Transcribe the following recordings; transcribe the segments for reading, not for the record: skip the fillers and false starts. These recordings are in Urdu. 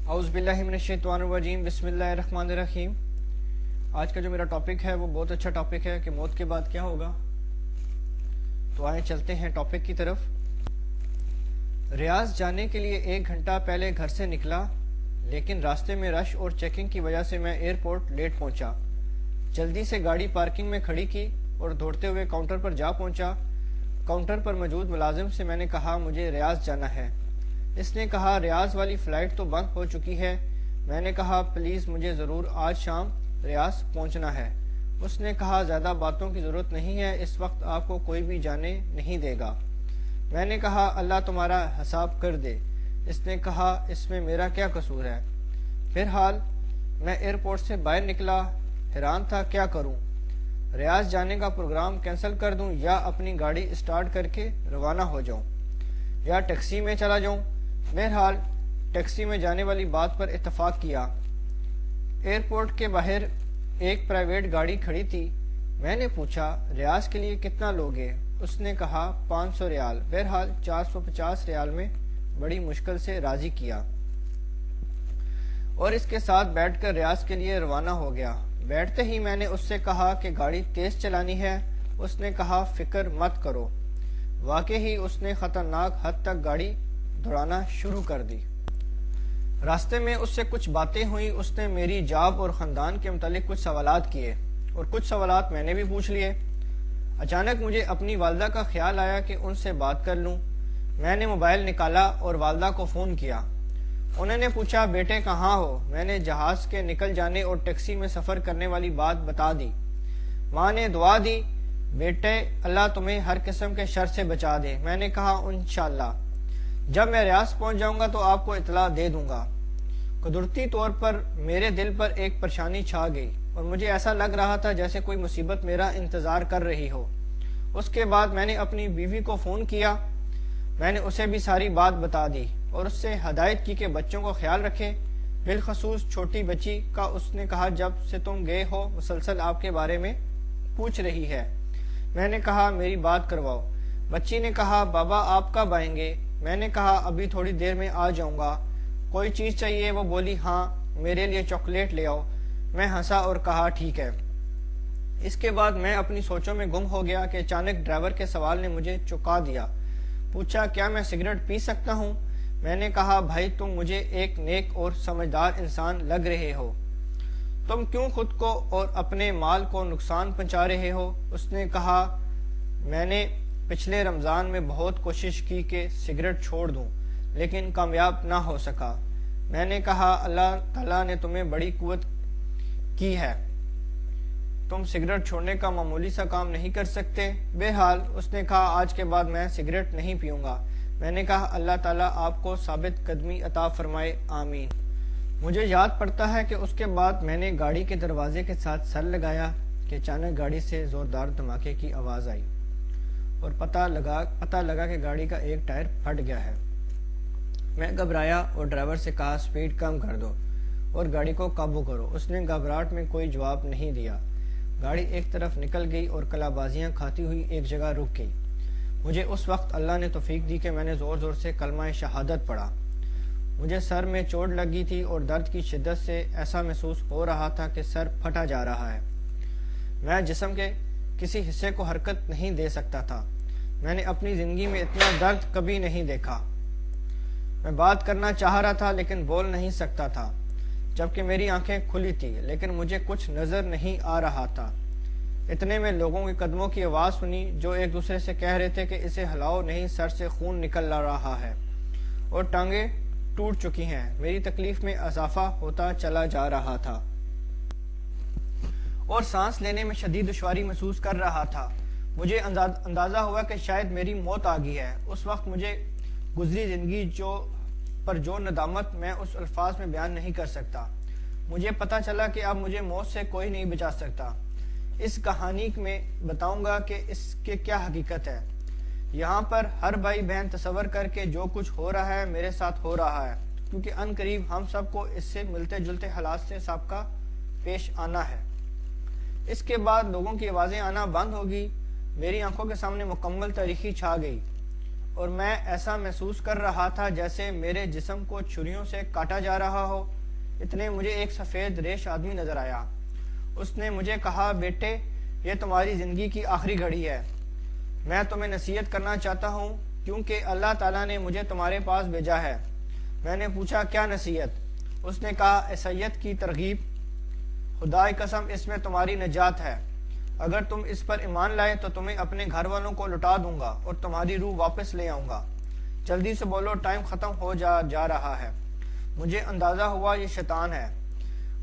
اعوذ باللہ من الشیطان الرجیم بسم اللہ الرحمن الرحیم۔ آج کا جو میرا ٹاپک ہے وہ بہت اچھا ٹاپک ہے کہ موت کے بعد کیا ہوگا۔ تو آئیں چلتے ہیں ٹاپک کی طرف۔ ریاض جانے کے لیے 1 گھنٹہ پہلے گھر سے نکلا، لیکن راستے میں رش اور چیکنگ کی وجہ سے میں ایئرپورٹ لیٹ پہنچا۔ جلدی سے گاڑی پارکنگ میں کھڑی کی اور دوڑتے ہوئے کاؤنٹر پر جا پہنچا۔ کاؤنٹر پر موجود ملازم سے میں نے کہا مجھے ریاض جانا ہے۔ اس نے کہا ریاض والی فلائٹ تو بند ہو چکی ہے۔ میں نے کہا پلیز مجھے ضرور آج شام ریاض پہنچنا ہے۔ اس نے کہا زیادہ باتوں کی ضرورت نہیں ہے، اس وقت آپ کو کوئی بھی جانے نہیں دے گا۔ میں نے کہا اللہ تمہارا حساب کر دے۔ اس نے کہا اس میں میرا کیا قصور ہے۔ بہرحال میں ایئرپورٹ سے باہر نکلا، حیران تھا کیا کروں، ریاض جانے کا پروگرام کینسل کر دوں یا اپنی گاڑی اسٹارٹ کر کے روانہ ہو جاؤں یا ٹیکسی میں چلا جاؤں۔ بہرحال ٹیکسی میں جانے والی بات پر اتفاق کیا۔ ایئرپورٹ کے باہر ایک پرائیویٹ گاڑی کھڑی تھی۔ میں نے پوچھا ریاض کے لیے کتنا لوگے؟ اس نے کہا 500 ریال۔ بہرحال 450 ریال میں بڑی مشکل سے راضی کیا اور اس کے ساتھ بیٹھ کر ریاض کے لیے روانہ ہو گیا۔ بیٹھتے ہی میں نے اس سے کہا کہ گاڑی تیز چلانی ہے۔ اس نے کہا فکر مت کرو۔ واقعی اس نے خطرناک حد تک گاڑی دوڑانا شروع کر دی۔ راستے میں اس سے کچھ باتیں ہوئیں۔ اس نے میری جاب اور خاندان کے متعلق کچھ سوالات کیے اور کچھ سوالات میں نے بھی پوچھ لیے۔ اچانک مجھے اپنی والدہ کا خیال آیا کہ ان سے بات کر لوں۔ میں نے موبائل نکالا اور والدہ کو فون کیا۔ انہوں نے پوچھا بیٹے کہاں ہو؟ میں نے جہاز کے نکل جانے اور ٹیکسی میں سفر کرنے والی بات بتا دی۔ ماں نے دعا دی بیٹے اللہ تمہیں ہر قسم کے شر سے بچا دے۔ میں نے کہا انشاءاللہ جب میں ریاض پہنچ جاؤں گا تو آپ کو اطلاع دے دوں گا۔ قدرتی طور پر میرے دل پر ایک پریشانی چھا گئی اور مجھے ایسا لگ رہا تھا جیسے کوئی مصیبت میرا انتظار کر رہی ہو۔ اس کے بعد میں نے اپنی بیوی کو فون کیا۔ میں نے اسے بھی ساری بات بتا دی اور اس سے ہدایت کی کہ بچوں کو خیال رکھے، بالخصوص چھوٹی بچی کا۔ اس نے کہا جب سے تم گئے ہو مسلسل آپ کے بارے میں پوچھ رہی ہے۔ میں نے کہا میری بات کرواؤ۔ بچی نے کہا بابا آپ کب آئیں گے؟ میں نے کہا ابھی تھوڑی دیر میں آ جاؤں گا۔ کوئی چیز چاہیے؟ وہ بولی ہاں میرے لیے چاکلیٹ لے آؤ۔ میں ہنسا اور کہا ٹھیک ہے۔ اس کے بعد میں اپنی سوچوں میں گم ہو گیا کہ اچانک ڈرائیور کے سوال نے مجھے چونکا دیا۔ پوچھا کیا میں سگریٹ پی سکتا ہوں؟ میں نے کہا بھائی تم مجھے ایک نیک اور سمجھدار انسان لگ رہے ہو، تم کیوں خود کو اور اپنے مال کو نقصان پہنچا رہے ہو؟ اس نے کہا میں نے پچھلے رمضان میں بہت کوشش کی کہ سگریٹ چھوڑ دوں لیکن کامیاب نہ ہو سکا۔ میں نے کہا اللہ تعالیٰ نے تمہیں بڑی قوت کی ہے، تم سگریٹ چھوڑنے کا معمولی سا کام نہیں کر سکتے۔ بہرحال اس نے کہا آج کے بعد میں سگریٹ نہیں پیوں گا۔ میں نے کہا اللہ تعالیٰ آپ کو ثابت قدمی عطا فرمائے، آمین۔ مجھے یاد پڑتا ہے کہ اس کے بعد میں نے گاڑی کے دروازے کے ساتھ سر لگایا کہ اچانک گاڑی سے زوردار دھماکے کی آواز آئی اور پتہ لگا کہ گاڑی کا ایک ٹائر پھٹ گیا ہے۔ میں گھبرایا اور ڈرائیور سے کہا سپیڈ کم کر دو اور گاڑی کو قابو کرو۔ اس نے گھبراہٹ میں کوئی جواب نہیں دیا۔ گاڑی ایک طرف نکل گئی اور کلا بازیاں کھاتی ہوئی ایک جگہ رک گئی۔ مجھے اس وقت اللہ نے توفیق دی کہ میں نے زور زور سے کلمہ شہادت پڑھا۔ مجھے سر میں چوٹ لگی تھی اور درد کی شدت سے ایسا محسوس ہو رہا تھا کہ سر پھٹا جا رہا ہے۔ میں جسم کے کسی حصے کو حرکت نہیں دے سکتا تھا۔ میں نے اپنی زندگی میں اتنا درد کبھی نہیں دیکھا۔ میں بات کرنا چاہ رہا تھا لیکن بول نہیں سکتا تھا، جبکہ میری آنکھیں کھلی تھی لیکن مجھے کچھ نظر نہیں آ رہا تھا۔ اتنے میں لوگوں کے قدموں کی آواز سنی جو ایک دوسرے سے کہہ رہے تھے کہ اسے ہلاؤ نہیں، سر سے خون نکل رہا ہے اور ٹانگیں ٹوٹ چکی ہیں۔ میری تکلیف میں اضافہ ہوتا چلا جا رہا تھا اور سانس لینے میں شدید دشواری محسوس کر رہا تھا۔ مجھے اندازہ ہوا کہ شاید میری موت آ گئی ہے۔ اس وقت مجھے گزری زندگی پر جو ندامت میں اس الفاظ میں بیان نہیں کر سکتا۔ مجھے پتہ چلا کہ اب مجھے موت سے کوئی نہیں بچا سکتا۔ اس کہانی میں بتاؤں گا کہ اس کے کیا حقیقت ہے۔ یہاں پر ہر بھائی بہن تصور کر کے جو کچھ ہو رہا ہے میرے ساتھ ہو رہا ہے، کیونکہ ان قریب ہم سب کو اس سے ملتے جلتے حالات سے سابقہ پیش آنا ہے۔ اس کے بعد لوگوں کی آوازیں آنا بند ہوگی، میری آنکھوں کے سامنے مکمل تاریکی چھا گئی اور میں ایسا محسوس کر رہا تھا جیسے میرے جسم کو چھریوں سے کاٹا جا رہا ہو۔ اتنے مجھے ایک سفید ریش آدمی نظر آیا۔ اس نے مجھے کہا، بیٹے یہ تمہاری زندگی کی آخری گھڑی ہے، میں تمہیں نصیحت کرنا چاہتا ہوں کیونکہ اللہ تعالیٰ نے مجھے تمہارے پاس بھیجا ہے۔ میں نے پوچھا، کیا نصیحت؟ اس نے کہا، عیسائیت کی ترغیب، خدا کی قسم اس میں تمہاری نجات ہے۔ اگر تم اس پر ایمان لائے تو تمہیں اپنے گھر والوں کو لٹا دوں گا اور تمہاری روح واپس لے آؤں گا۔ جلدی سے بولو، ٹائم ختم ہو جا رہا ہے۔ مجھے اندازہ ہوا یہ شیطان ہے۔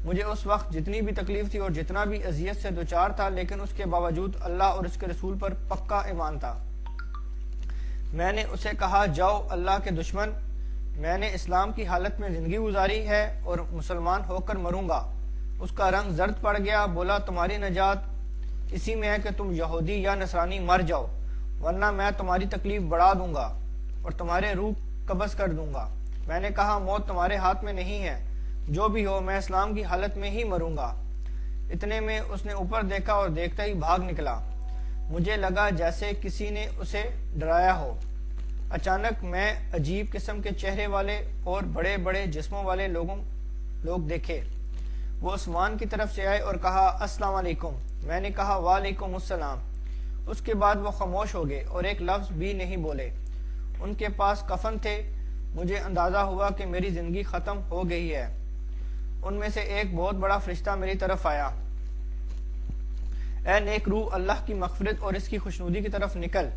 مجھے اس وقت جتنی بھی تکلیف تھی اور جتنا بھی اذیت سے دوچار تھا، لیکن اس کے باوجود اللہ اور اس کے رسول پر پکا ایمان تھا۔ میں نے اسے کہا، جاؤ اللہ کے دشمن، میں نے اسلام کی حالت میں زندگی گزاری ہے اور مسلمان ہو کر مروں گا۔ اس کا رنگ زرد پڑ گیا، بولا، تمہاری نجات اسی میں ہے کہ تم یہودی یا نصرانی مر جاؤ، ورنہ میں تمہاری تکلیف بڑھا دوں گا اور تمہارے روح قبض کر دوں گا۔ میں نے کہا، موت تمہارے ہاتھ میں نہیں ہے، جو بھی ہو میں اسلام کی حالت میں ہی مروں گا۔ اتنے میں اس نے اوپر دیکھا اور دیکھتا ہی بھاگ نکلا۔ مجھے لگا جیسے کسی نے اسے ڈرایا ہو۔ اچانک میں عجیب قسم کے چہرے والے اور بڑے بڑے جسموں والے لوگ دیکھے۔ وہ آسمان کی طرف سے آئے اور کہا، السلام علیکم۔ میں نے کہا، وعلیکم السلام۔ اس کے بعد وہ خاموش ہو گئے اور ایک لفظ بھی نہیں بولے۔ ان کے پاس کفن تھے۔ مجھے اندازہ ہوا کہ میری زندگی ختم ہو گئی ہے۔ ان میں سے ایک بہت بڑا فرشتہ میری طرف آیا۔ اے نیک روح، اللہ کی مغفرت اور اس کی خوشنودی کی طرف نکل۔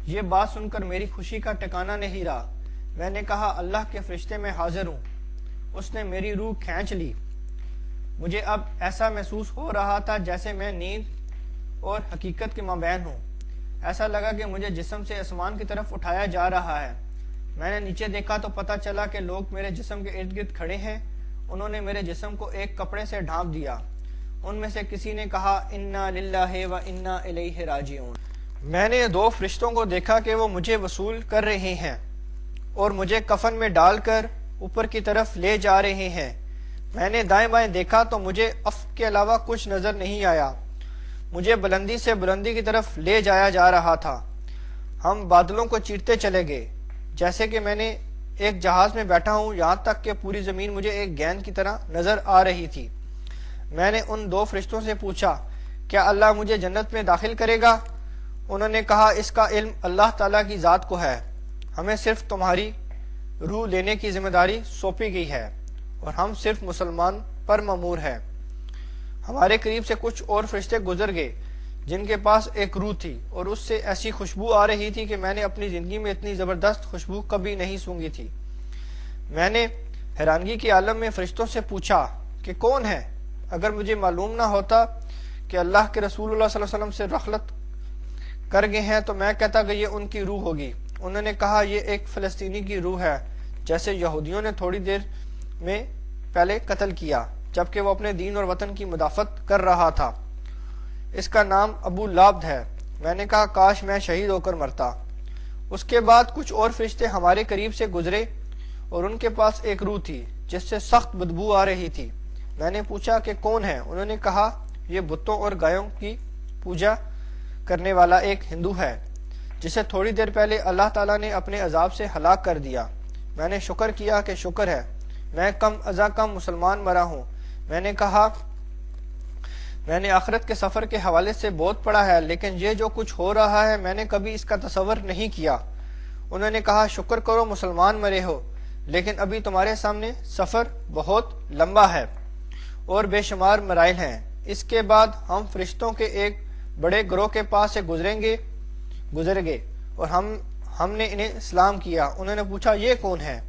یہ بات سن کر میری خوشی کا ٹھکانہ نہیں رہا۔ میں نے کہا، اللہ کے فرشتے میں حاضر ہوں۔ اس نے میری روح کھینچ لی۔ مجھے اب ایسا محسوس ہو رہا تھا جیسے میں نیند اور حقیقت کے مابین ہوں۔ ایسا لگا کہ مجھے جسم سے آسمان کی طرف اٹھایا جا رہا ہے۔ میں نے نیچے دیکھا تو پتہ چلا کہ لوگ میرے جسم کے ارد گرد کھڑے ہیں۔ انہوں نے میرے جسم کو ایک کپڑے سے ڈھانپ دیا۔ ان میں سے کسی نے کہا، انا للہ و انا الیہ راجعون۔ میں نے دو فرشتوں کو دیکھا کہ وہ مجھے وصول کر رہے ہیں اور مجھے کفن میں ڈال کر اوپر کی طرف لے جا رہے ہیں۔ میں نے دائیں بائیں دیکھا تو مجھے افق کے علاوہ کچھ نظر نہیں آیا۔ مجھے بلندی سے بلندی کی طرف لے جایا جا رہا تھا۔ ہم بادلوں کو چیرتے چلے گئے، جیسے کہ میں نے ایک جہاز میں بیٹھا ہوں، یہاں تک کہ پوری زمین مجھے ایک گیند کی طرح نظر آ رہی تھی۔ میں نے ان دو فرشتوں سے پوچھا، کیا اللہ مجھے جنت میں داخل کرے گا؟ انہوں نے کہا، اس کا علم اللہ تعالیٰ کی ذات کو ہے، ہمیں صرف تمہاری روح لینے کی ذمہ داری سونپی گئی ہے اور ہم صرف مسلمان پر مامور ہیں۔ ہمارے قریب سے کچھ اور فرشتے گزر گئے جن کے پاس ایک روح تھی اور اس سے ایسی خوشبو آ رہی تھی کہ میں نے اپنی زندگی میں اتنی زبردست خوشبو کبھی نہیں سونگھی تھی۔ میں نے حیرانگی کے عالم میں فرشتوں سے پوچھا کہ کون ہے؟ اگر مجھے معلوم نہ ہوتا کہ اللہ کے رسول اللہ صلی اللہ علیہ وسلم سے رخلت کر گئے ہیں تو میں کہتا کہ یہ ان کی روح ہوگی۔ انہوں نے کہا، یہ ایک فلسطینی کی روح ہے جیسے یہودیوں نے تھوڑی دیر میں پہلے قتل کیا جبکہ وہ اپنے دین اور وطن کی مدافعت کر رہا تھا۔ اس کا نام ابو لابد ہے۔ میں نے کہا، کاش میں شہید ہو کر مرتا۔ اس کے بعد کچھ اور فرشتے ہمارے قریب سے گزرے اور ان کے پاس ایک روح تھی جس سے سخت بدبو آ رہی تھی۔ میں نے پوچھا کہ کون ہے؟ انہوں نے کہا، یہ بتوں اور گایوں کی پوجا کرنے والا ایک ہندو ہے جسے تھوڑی دیر پہلے اللہ تعالیٰ نے اپنے عذاب سے ہلاک کر دیا۔ میں نے شکر کیا کہ شکر ہے، میں کم ازا کم مسلمان مرا ہوں۔ میں نے کہا، میں نے آخرت کے سفر کے حوالے سے بہت پڑھا ہے، لیکن یہ جو کچھ ہو رہا ہے میں نے کبھی اس کا تصور نہیں کیا۔ انہوں نے کہا، شکر کرو مسلمان مرے ہو، لیکن ابھی تمہارے سامنے سفر بہت لمبا ہے اور بے شمار مرائل ہیں۔ اس کے بعد ہم فرشتوں کے ایک بڑے گروہ کے پاس سے گزر گئے اور ہم نے انہیں سلام کیا۔ انہوں نے پوچھا، یہ کون ہے؟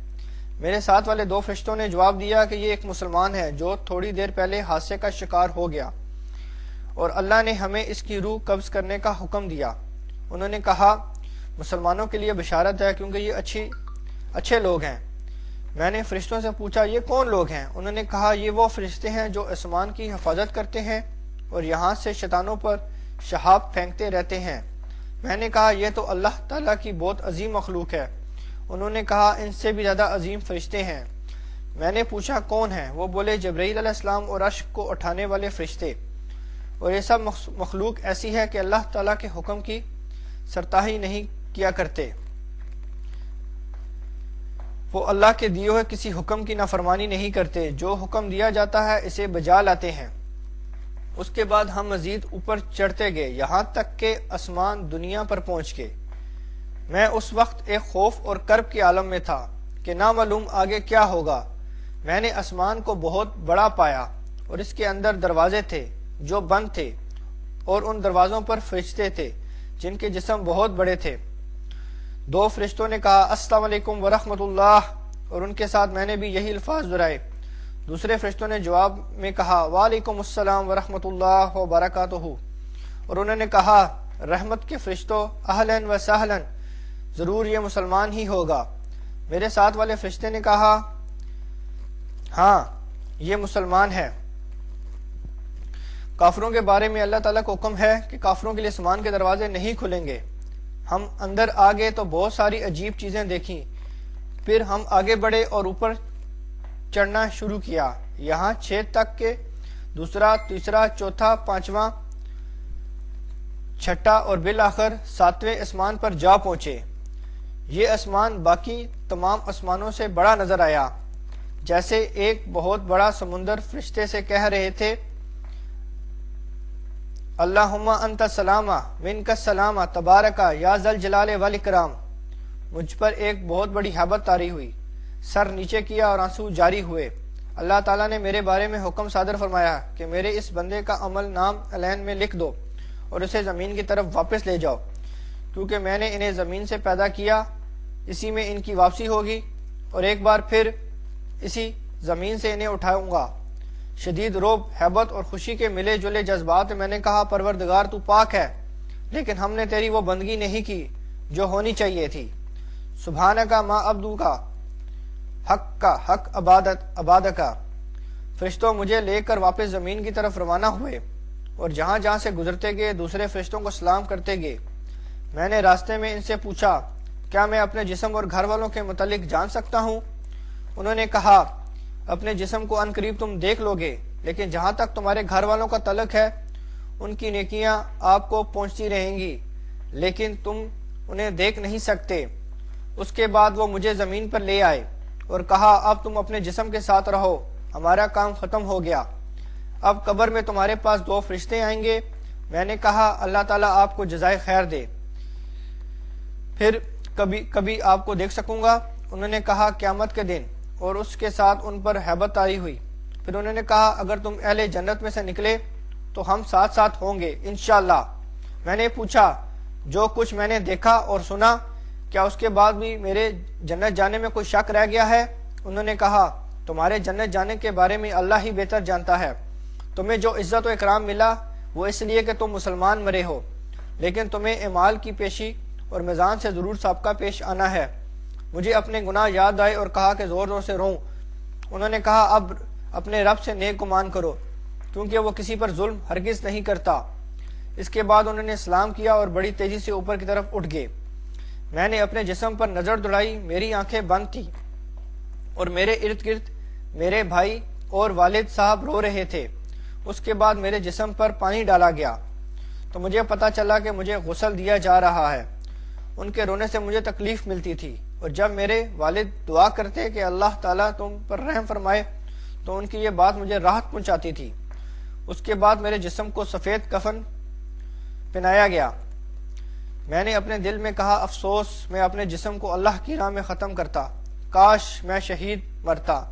میرے ساتھ والے دو فرشتوں نے جواب دیا کہ یہ ایک مسلمان ہے جو تھوڑی دیر پہلے حادثے کا شکار ہو گیا اور اللہ نے ہمیں اس کی روح قبض کرنے کا حکم دیا۔ انہوں نے کہا، مسلمانوں کے لیے بشارت ہے کیونکہ یہ اچھے لوگ ہیں۔ میں نے فرشتوں سے پوچھا، یہ کون لوگ ہیں؟ انہوں نے کہا، یہ وہ فرشتے ہیں جو آسمان کی حفاظت کرتے ہیں اور یہاں سے شیطانوں پر شہاب پھینکتے رہتے ہیں۔ میں نے کہا، یہ تو اللہ تعالیٰ کی بہت عظیم مخلوق ہے۔ انہوں نے کہا، ان سے بھی زیادہ عظیم فرشتے ہیں۔ میں نے پوچھا، کون ہیں؟ وہ بولے، جبرائیل علیہ السلام اور عرش کو اٹھانے والے فرشتے، اور یہ سب مخلوق ایسی ہے کہ اللہ تعالیٰ کے حکم کی سرتاحی نہیں کیا کرتے۔ وہ اللہ کے دیے ہوئے کسی حکم کی نافرمانی نہیں کرتے، جو حکم دیا جاتا ہے اسے بجا لاتے ہیں۔ اس کے بعد ہم مزید اوپر چڑھتے گئے، یہاں تک کہ آسمان دنیا پر پہنچ گئے۔ میں اس وقت ایک خوف اور کرب کے عالم میں تھا کہ نہ معلوم آگے کیا ہوگا۔ میں نے آسمان کو بہت بڑا پایا اور اس کے اندر دروازے تھے جو بند تھے، اور ان دروازوں پر فرشتے تھے جن کے جسم بہت بڑے تھے۔ 2 فرشتوں نے کہا السلام علیکم ورحمۃ اللہ، اور ان کے ساتھ میں نے بھی یہی الفاظ دہرائے۔ دوسرے فرشتوں نے جواب میں کہا وعلیکم السلام ورحمۃ اللہ وبرکاتہ، اور انہوں نے کہا رحمت کے فرشتوں اہلاً و سہلاً، ضرور یہ مسلمان ہی ہوگا۔ میرے ساتھ والے فرشتے نے کہا ہاں یہ مسلمان ہے۔ کافروں کے بارے میں اللہ تعالیٰ کا حکم ہے کہ کافروں کے لیے آسمان کے دروازے نہیں کھلیں گے۔ ہم اندر آگے تو بہت ساری عجیب چیزیں دیکھیں، پھر ہم آگے بڑھے اور اوپر چڑھنا شروع کیا، یہاں 6 تک کے دوسرا، تیسرا، چوتھا، 5واں، 6واں اور بالآخر 7ویں آسمان پر جا پہنچے۔ یہ آسمان باقی تمام آسمانوں سے بڑا نظر آیا، جیسے ایک بہت بڑا سمندر۔ فرشتے سے کہہ رہے تھے اللہم انت السلام منک السلام تبارک یا ذا الجلال والاکرام۔ مجھ پر ایک بہت بڑی ہیبت طاری ہوئی، سر نیچے کیا اور آنسو جاری ہوئے۔ اللہ تعالیٰ نے میرے بارے میں حکم صادر فرمایا کہ میرے اس بندے کا عمل نام علین میں لکھ دو اور اسے زمین کی طرف واپس لے جاؤ، کیونکہ میں نے انہیں زمین سے پیدا کیا، اسی میں ان کی واپسی ہوگی، اور ایک بار پھر اسی زمین سے انہیں اٹھاؤں گا۔ شدید رعب، ہیبت اور خوشی کے ملے جلے جذبات میں نے کہا پروردگار تو پاک ہے، لیکن ہم نے تیری وہ بندگی نہیں کی جو ہونی چاہیے تھی۔ سبحانک ما عبدو کا حق عبادت کا۔ فرشتوں مجھے لے کر واپس زمین کی طرف روانہ ہوئے، اور جہاں جہاں سے گزرتے گئے دوسرے فرشتوں کو سلام کرتے گئے۔ میں نے راستے میں ان سے پوچھا کیا میں اپنے جسم اور گھر والوں کے متعلق جان سکتا ہوں؟ انہوں نے کہا اپنے جسم کو ان قریب تم دیکھ لو گے، لیکن جہاں تک تمہارے گھر والوں کا تعلق ہے ان کی نیکیاں آپ کو پہنچتی رہیں گی، لیکن تم انہیں دیکھ نہیں سکتے۔ اس کے بعد وہ مجھے زمین پر لے آئے اور کہا اب تم اپنے جسم کے ساتھ رہو، ہمارا کام ختم ہو گیا، اب قبر میں تمہارے پاس 2 فرشتے آئیں گے۔ میں نے کہا اللہ تعالیٰ آپ کو جزائے خیر دے، پھر کبھی آپ کو دیکھ سکوں گا؟ انہوں نے کہا قیامت کے دن، اور اس کے ساتھ ان پر ہیبت طاری ہوئی۔ پھر انہوں نے کہا اگر تم اہل جنت میں سے نکلے تو ہم ساتھ ساتھ ہوں گے انشاءاللہ۔ میں نے پوچھا جو کچھ میں نے دیکھا اور سنا کیا اس کے بعد بھی میرے جنت جانے میں کوئی شک رہ گیا ہے؟ انہوں نے کہا تمہارے جنت جانے کے بارے میں اللہ ہی بہتر جانتا ہے۔ تمہیں جو عزت و اکرام ملا وہ اس لیے کہ تم مسلمان مرے ہو، لیکن تمہیں اعمال کی پیشی اور میزان سے ضرور سابقہ پیش آنا ہے۔ مجھے اپنے گناہ یاد آئے اور کہا کہ زور زور سے روں۔ انہوں نے کہا اب اپنے رب سے نیک گمان کرو، کیونکہ وہ کسی پر ظلم ہرگز نہیں کرتا۔ اس کے بعد انہوں نے سلام کیا اور بڑی تیزی سے اوپر کی طرف اٹھ گئے۔ میں نے اپنے جسم پر نظر دوڑائی، میری آنکھیں بند تھیں اور میرے ارد گرد میرے بھائی اور والد صاحب رو رہے تھے۔ اس کے بعد میرے جسم پر پانی ڈالا گیا تو مجھے پتا چلا کہ مجھے غسل دیا جا رہا ہے۔ ان کے رونے سے مجھے تکلیف ملتی تھی، اور جب میرے والد دعا کرتے کہ اللہ تعالیٰ تم پر رحم فرمائے تو ان کی یہ بات مجھے راحت پہنچاتی تھی۔ اس کے بعد میرے جسم کو سفید کفن پہنایا گیا۔ میں نے اپنے دل میں کہا افسوس میں اپنے جسم کو اللہ کی راہ میں ختم کرتا، کاش میں شہید مرتا،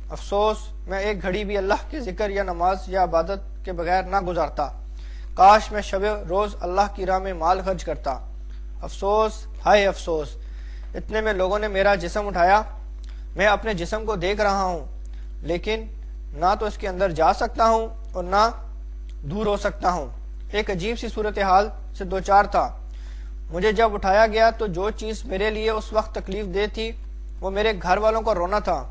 افسوس میں ایک گھڑی بھی اللہ کے ذکر یا نماز یا عبادت کے بغیر نہ گزارتا، کاش میں شب روز اللہ کی راہ میں مال خرچ کرتا، افسوس ہائے افسوس۔ اتنے میں لوگوں نے میرا جسم اٹھایا۔ میں اپنے جسم کو دیکھ رہا ہوں، لیکن نہ تو اس کے اندر جا سکتا ہوں اور نہ دور ہو سکتا ہوں۔ ایک عجیب سی صورتحال سے دوچار تھا۔ مجھے جب اٹھایا گیا تو جو چیز میرے لیے اس وقت تکلیف دہ تھی وہ میرے گھر والوں کا رونا تھا۔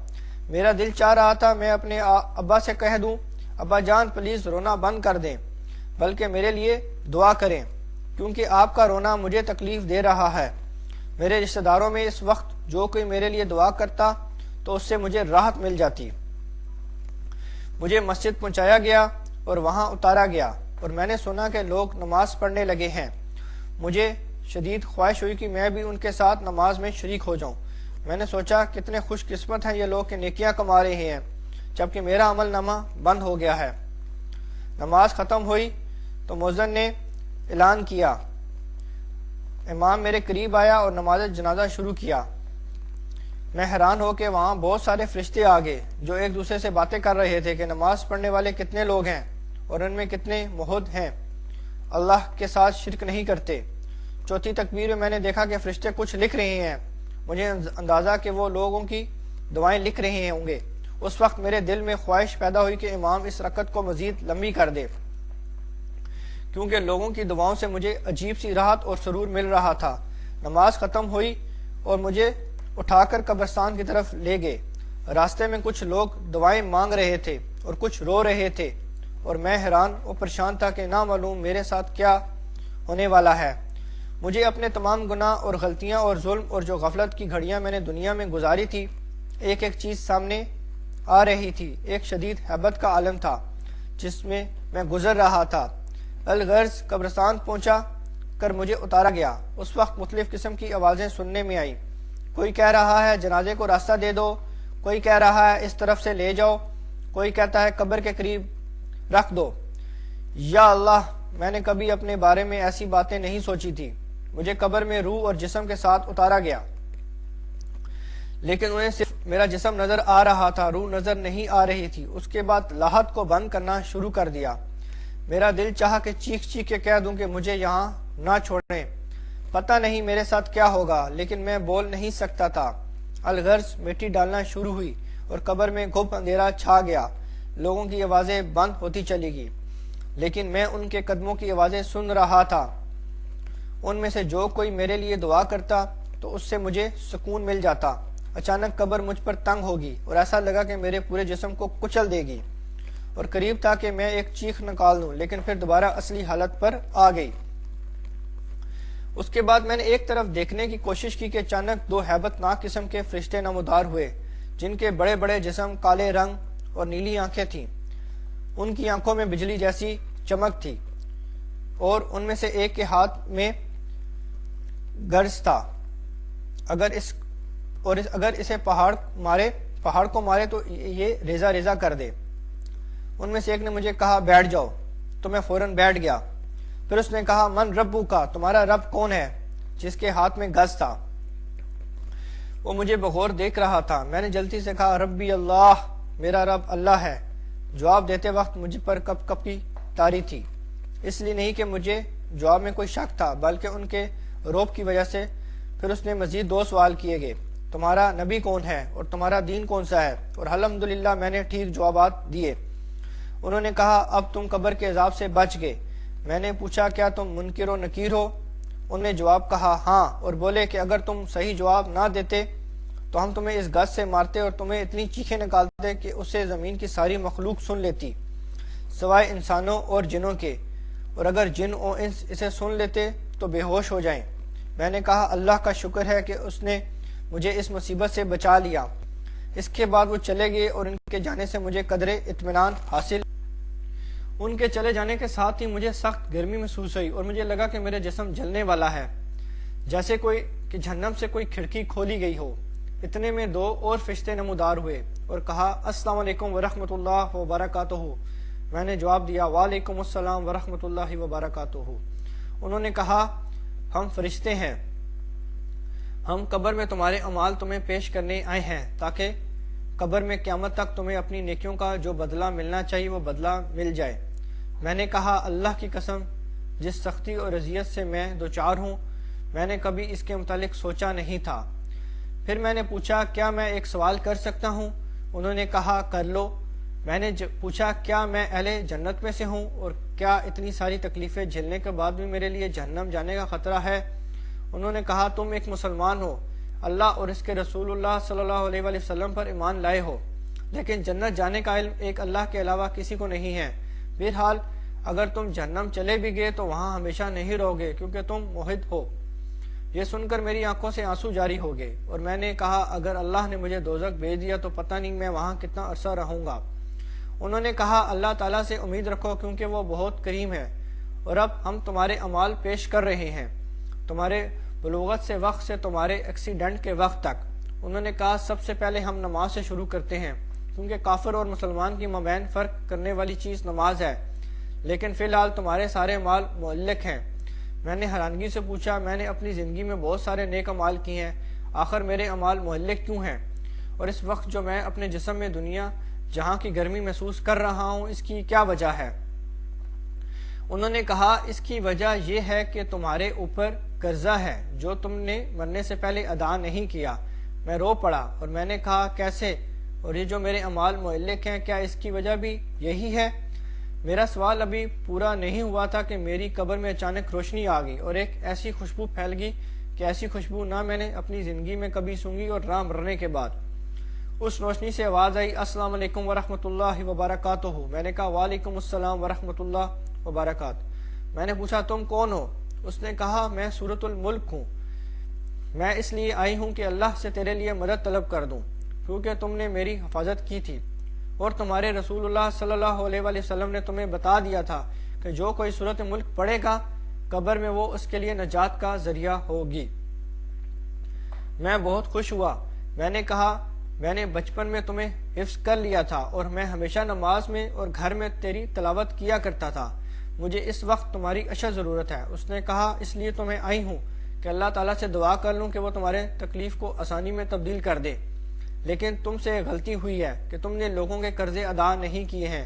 میرا دل چاہ رہا تھا میں اپنے ابا سے کہہ دوں ابا جان پلیز رونا بند کر دیں، بلکہ میرے لیے دعا کریں، کیونکہ آپ کا رونا مجھے تکلیف دے رہا ہے۔ میرے رشتہ داروں میں اس وقت جو کوئی میرے لیے دعا کرتا تو اس سے مجھے راحت مل جاتی۔ مجھے مسجد پہنچایا گیا اور وہاں اتارا گیا، اور میں نے سنا کہ لوگ نماز پڑھنے لگے ہیں۔ مجھے شدید خواہش ہوئی کہ میں بھی ان کے ساتھ نماز میں شریک ہو جاؤں۔ میں نے سوچا کتنے خوش قسمت ہیں یہ لوگ کہ نیکیاں کما رہے ہیں جبکہ میرا عمل نامہ بند ہو گیا ہے۔ نماز ختم ہوئی تو مؤذن نے اعلان کیا۔ امام میرے قریب آیا اور نماز جنازہ شروع کیا۔ میں حیران ہو کہ وہاں بہت سارے فرشتے آ گئے جو ایک دوسرے سے باتیں کر رہے تھے کہ نماز پڑھنے والے کتنے لوگ ہیں اور ان میں کتنے موحد ہیں، اللہ کے ساتھ شرک نہیں کرتے۔ چوتھی تکبیر میں نے دیکھا کہ فرشتے کچھ لکھ رہے ہیں، مجھے اندازہ کہ وہ لوگوں کی دعائیں لکھ رہے ہوں گے۔ اس وقت میرے دل میں خواہش پیدا ہوئی کہ امام اس رکعت کو مزید لمبی کر دے، کیونکہ لوگوں کی دعاؤں سے مجھے عجیب سی راحت اور سرور مل رہا تھا۔ نماز ختم ہوئی اور مجھے اٹھا کر قبرستان کی طرف لے گئے۔ راستے میں کچھ لوگ دعائیں مانگ رہے تھے اور کچھ رو رہے تھے اور میں حیران اور پریشان تھا کہ نہ معلوم میرے ساتھ کیا ہونے والا ہے۔ مجھے اپنے تمام گناہ اور غلطیاں اور ظلم اور جو غفلت کی گھڑیاں میں نے دنیا میں گزاری تھی ایک ایک چیز سامنے آ رہی تھی۔ ایک شدید ہیبت کا عالم تھا جس میں گزر رہا تھا۔ الغرض قبرستان پہنچا کر مجھے اتارا گیا۔ اس وقت مختلف قسم کی آوازیں سننے میں آئی۔ کوئی کہہ رہا ہے جنازے کو راستہ دے دو، کوئی کہہ رہا ہے اس طرف سے لے جاؤ، کوئی کہتا ہے قبر کے قریب رکھ دو۔ یا اللہ، میں نے کبھی اپنے بارے میں ایسی باتیں نہیں سوچی تھی۔ مجھے قبر میں روح اور جسم کے ساتھ اتارا گیا، لیکن انہیں صرف میرا جسم نظر آ رہا تھا، روح نظر نہیں آ رہی تھی۔ اس کے بعد لاحت کو بند کرنا شروع کر دیا۔ میرا دل چاہا کہ چیخ چیخ کے کہہ دوں کہ مجھے یہاں نہ چھوڑیں، پتہ نہیں میرے ساتھ کیا ہوگا، لیکن میں بول نہیں سکتا تھا۔ الغرض مٹی ڈالنا شروع ہوئی اور قبر میں گھپ اندھیرا چھا گیا۔ لوگوں کی آوازیں بند ہوتی چلی گئی، لیکن میں ان کے قدموں کی آوازیں سن رہا تھا۔ ان میں سے جو کوئی میرے لیے دعا کرتا تو اس سے مجھے سکون مل جاتا۔ اچانک قبر مجھ پر تنگ ہوگی اور ایسا لگا کہ میرے پورے جسم کو کچل دے گی، اور قریب تھا کہ میں ایک چیخ نکال دوں، لیکن پھر دوبارہ اصلی حالت پر آ گئی۔ اس کے بعد میں نے ایک طرف دیکھنے کی کوشش کی کہ اچانک دو ہیبت ناک قسم کے فرشتے نمودار ہوئے جن کے بڑے بڑے جسم، کالے رنگ اور نیلی آنکھیں تھیں۔ ان کی آنکھوں میں بجلی جیسی چمک تھی اور ان میں سے ایک کے ہاتھ میں گرز تھا۔ اگر اسے پہاڑ کو مارے تو یہ ریزہ ریزہ کر دے۔ ان میں سے ایک نے مجھے کہا بیٹھ جاؤ، تو میں فوراً بیٹھ گیا۔ پھر اس نے کہا من ربو کا، تمہارا رب کون ہے؟ جس کے ہاتھ میں گز تھا۔ وہ مجھے بغور دیکھ رہا تھا۔ میں نے جلدی سے کہا ربی اللہ، میرا رب اللہ ہے۔ جواب دیتے وقت مجھ پر کپ کپ کی تاری تھی، اس لیے نہیں کہ مجھے جواب میں کوئی شک تھا بلکہ ان کے روب کی وجہ سے۔ پھر اس نے مزید دو سوال کیے گئے، تمہارا نبی کون ہے اور تمہارا دین کون سا ہے؟ اور الحمدللہ میں نے ٹھیک جوابات دیے۔ انہوں نے کہا اب تم قبر کے عذاب سے بچ گئے۔ میں نے پوچھا کیا تم منکر و نکیر ہو؟ انہوں نے جواب کہا ہاں، اور بولے کہ اگر تم صحیح جواب نہ دیتے تو ہم تمہیں اس گز سے مارتے اور تمہیں اتنی چیخیں نکالتے کہ اسے زمین کی ساری مخلوق سن لیتی سوائے انسانوں اور جنوں کے، اور اگر جن و انس اسے سن لیتے تو بے ہوش ہو جائیں۔ میں نے کہا اللہ کا شکر ہے کہ اس نے مجھے اس مصیبت سے بچا لیا۔ اس کے بعد وہ چلے گئے اور ان کے جانے سے مجھے قدر اطمینان حاصل۔ ان کے چلے جانے کے ساتھ ہی مجھے سخت گرمی محسوس ہوئی اور مجھے لگا کہ میرا جسم جلنے والا ہے، جیسے کہ جہنم سے کوئی کھڑکی کھولی گئی ہو۔ اتنے میں دو اور فرشتے نمودار ہوئے اور کہا السلام علیکم ورحمۃ اللہ وبرکاتہ۔ میں نے جواب دیا وعلیکم السلام ورحمۃ اللہ وبرکاتہ۔ انہوں نے کہا ہم فرشتے ہیں، ہم قبر میں تمہارے اعمال تمہیں پیش کرنے آئے ہیں تاکہ قبر میں قیامت تک تمہیں اپنی نیکیوں کا جو بدلہ ملنا چاہیے وہ بدلہ مل جائے۔ میں نے کہا اللہ کی قسم، جس سختی اور اذیت سے میں دوچار ہوں میں نے کبھی اس کے متعلق سوچا نہیں تھا۔ پھر میں نے پوچھا کیا میں ایک سوال کر سکتا ہوں؟ انہوں نے کہا کر لو۔ میں نے پوچھا کیا میں اہل جنت میں سے ہوں اور کیا اتنی ساری تکلیفیں جھیلنے کے بعد بھی میرے لیے جہنم جانے کا خطرہ ہے؟ انہوں نے کہا تم ایک مسلمان ہو، اللہ اور اس کے رسول اللہ صلی اللہ علیہ وآلہ وسلم پر ایمان لائے ہو، لیکن جنت جانے کا علم ایک اللہ کے علاوہ کسی کو نہیں ہے۔ بہرحال اگر تم جہنم چلے بھی گئے تو وہاں ہمیشہ نہیں رہو گے کیونکہ تم موحد ہو۔ یہ سن کر میری آنکھوں سے آنسو جاری ہو گئے اور میں نے کہا اگر اللہ نے مجھے دوزخ بھیج دیا تو پتہ نہیں میں وہاں کتنا عرصہ رہوں گا۔ انہوں نے کہا اللہ تعالیٰ سے امید رکھو کیونکہ وہ بہت کریم ہے، اور اب ہم تمہارے اعمال پیش کر رہے ہیں، تمہارے بلوغت سے وقت سے تمہارے ایکسیڈنٹ کے وقت تک، انہوں نے کہا سب سے پہلے ہم نماز سے شروع کرتے ہیں، کیونکہ کافر اور مسلمان کی مابین فرق کرنے والی چیز نماز ہے، لیکن فی الحال تمہارے سارے اعمال معلق ہیں۔ میں نے حیرانگی سے پوچھا، میں نے اپنی زندگی میں بہت سارے نیک اعمال کیے ہیں، آخر میرے اعمال معلق کیوں ہیں؟ اور اس وقت جو میں اپنے جسم میں دنیا جہاں کی گرمی محسوس کر رہا ہوں، اس کی کیا وجہ ہے؟ انہوں نے کہا اس کی وجہ یہ ہے کہ تمہارے اوپر قرضہ ہے جو تم نے مرنے سے پہلے ادا نہیں کیا۔ میں رو پڑا اور میں نے کہا کیسے؟ اور یہ جو میرے اعمال معلق ہیں، کیا اس کی وجہ بھی یہی ہے؟ میرا سوال ابھی پورا نہیں ہوا تھا کہ میری قبر میں اچانک روشنی آ گئی اور ایک ایسی خوشبو پھیل گئی کہ ایسی خوشبو نہ میں نے اپنی زندگی میں کبھی سونگھی، اور نہ مرنے کے بعد۔ اس روشنی سے آواز آئی، السلام علیکم ورحمۃ اللہ وبرکاتہ۔ میں نے کہا وعلیکم السلام ورحمۃ اللہ وبرکاتہ۔ میں نے پوچھا تم کون ہو؟ اس نے کہا میں سورۃ الملک ہوں، میں اس لیے آئی ہوں کہ اللہ سے تیرے لیے مدد طلب کر دوں، کیونکہ تم نے میری حفاظت کی تھی، اور تمہارے رسول اللہ صلی اللہ علیہ وآلہ وسلم نے تمہیں بتا دیا تھا کہ جو کوئی سورۃ ملک پڑھے گا قبر میں وہ اس کے لیے نجات کا ذریعہ ہوگی۔ میں بہت خوش ہوا۔ میں نے کہا میں نے بچپن میں تمہیں حفظ کر لیا تھا اور میں ہمیشہ نماز میں اور گھر میں تیری تلاوت کیا کرتا تھا، مجھے اس وقت تمہاری اشد ضرورت ہے۔ اس نے کہا اس لیے تو میں آئی ہوں کہ اللہ تعالیٰ سے دعا کر لوں کہ وہ تمہارے تکلیف کو آسانی میں تبدیل کر دے، لیکن تم سے غلطی ہوئی ہے کہ تم نے لوگوں کے قرضے ادا نہیں کیے ہیں۔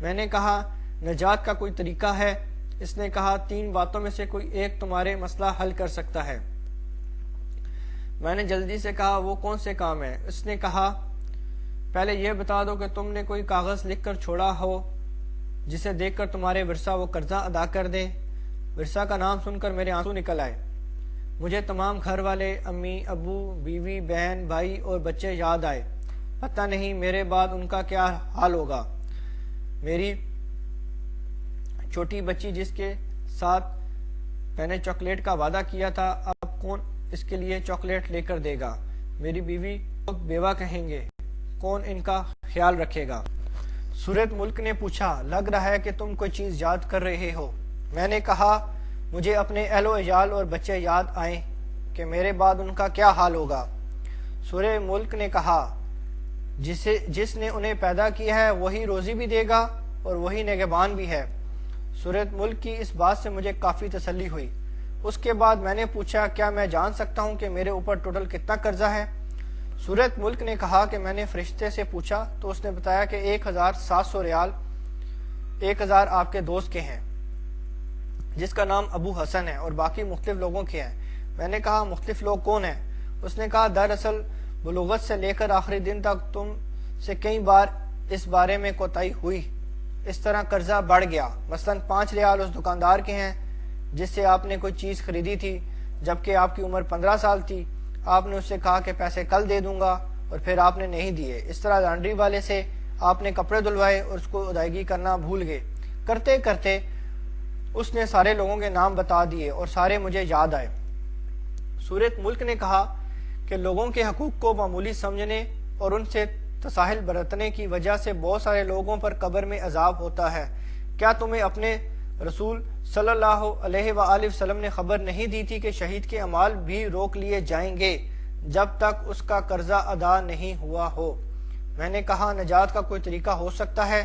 میں نے کہا نجات کا کوئی طریقہ ہے؟ اس نے کہا 3 باتوں میں سے کوئی ایک تمہارے مسئلہ حل کر سکتا ہے۔ میں نے جلدی سے کہا وہ کون سے کام ہے؟ اس نے کہا پہلے یہ بتا دو کہ تم نے کوئی کاغذ لکھ کر چھوڑا ہو جسے دیکھ کر تمہارے ورثہ وہ قرضہ ادا کر دے۔ ورثہ کا نام سن کر میرے آنسو نکل آئے۔ مجھے تمام گھر والے، امی، ابو، بیوی، بہن، بھائی اور بچے یاد آئے۔ پتہ نہیں میرے بعد ان کا کیا حال ہوگا۔ میری چھوٹی بچی جس کے ساتھ میں نے چاکلیٹ کا وعدہ کیا تھا، اب کون اس کے لیے چاکلیٹ لے کر دے گا؟ میری بیوی لوگ بیوہ کہیں گے، کون ان کا خیال رکھے گا؟ سورۃ ملک نے پوچھا لگ رہا ہے کہ تم کوئی چیز یاد کر رہے ہو۔ میں نے کہا مجھے اپنے اہل و عیال اور بچے یاد آئیں کہ میرے بعد ان کا کیا حال ہوگا۔ سورۃ ملک نے کہا جس نے انہیں پیدا کیا ہے وہی روزی بھی دے گا اور وہی نگہبان بھی ہے۔ سورۃ ملک کی اس بات سے مجھے کافی تسلی ہوئی۔ اس کے بعد میں نے پوچھا کیا میں جان سکتا ہوں کہ میرے اوپر ٹوٹل کتنا قرضہ ہے؟ سورۃ ملک نے کہا کہ میں نے فرشتے سے پوچھا تو اس نے بتایا کہ 1700 ریال 1000 آپ کے دوست کے ہیں جس کا نام ابو حسن ہے، اور باقی مختلف لوگوں کے ہیں۔ میں نے کہا مختلف لوگ کون ہیں؟ اس نے کہا دراصل بلوغت سے لے کر آخری دن تک تم سے کئی بار اس بارے میں کوتاہی ہوئی، اس طرح قرضہ بڑھ گیا۔ مثلا 5 ریال اس دکاندار کے ہیں جس سے آپ نے کوئی چیز خریدی تھی جبکہ آپ کی عمر 15 سال تھی، آپ نے اس سے کہا کہ پیسے کل دے دوں گا اور پھر آپ نے نہیں دیے۔ اس طرح لانڈری والے سے آپ نے کپڑے دھلوائے اور اس کو ادائیگی کرنا بھول گئے۔ کرتے کرتے اس نے سارے لوگوں کے نام بتا دیے اور سارے مجھے یاد آئے۔ سورۃ ملک نے کہا کہ لوگوں کے حقوق کو معمولی سمجھنے اور ان سے تساہل برتنے کی وجہ سے بہت سارے لوگوں پر قبر میں عذاب ہوتا ہے۔ کیا تمہیں اپنے رسول صلی اللہ علیہ وآلہ وسلم نے خبر نہیں دی تھی کہ شہید کے اعمال بھی روک لیے جائیں گے جب تک اس کا قرضہ ادا نہیں ہوا ہو؟ میں نے کہا نجات کا کوئی طریقہ ہو سکتا ہے؟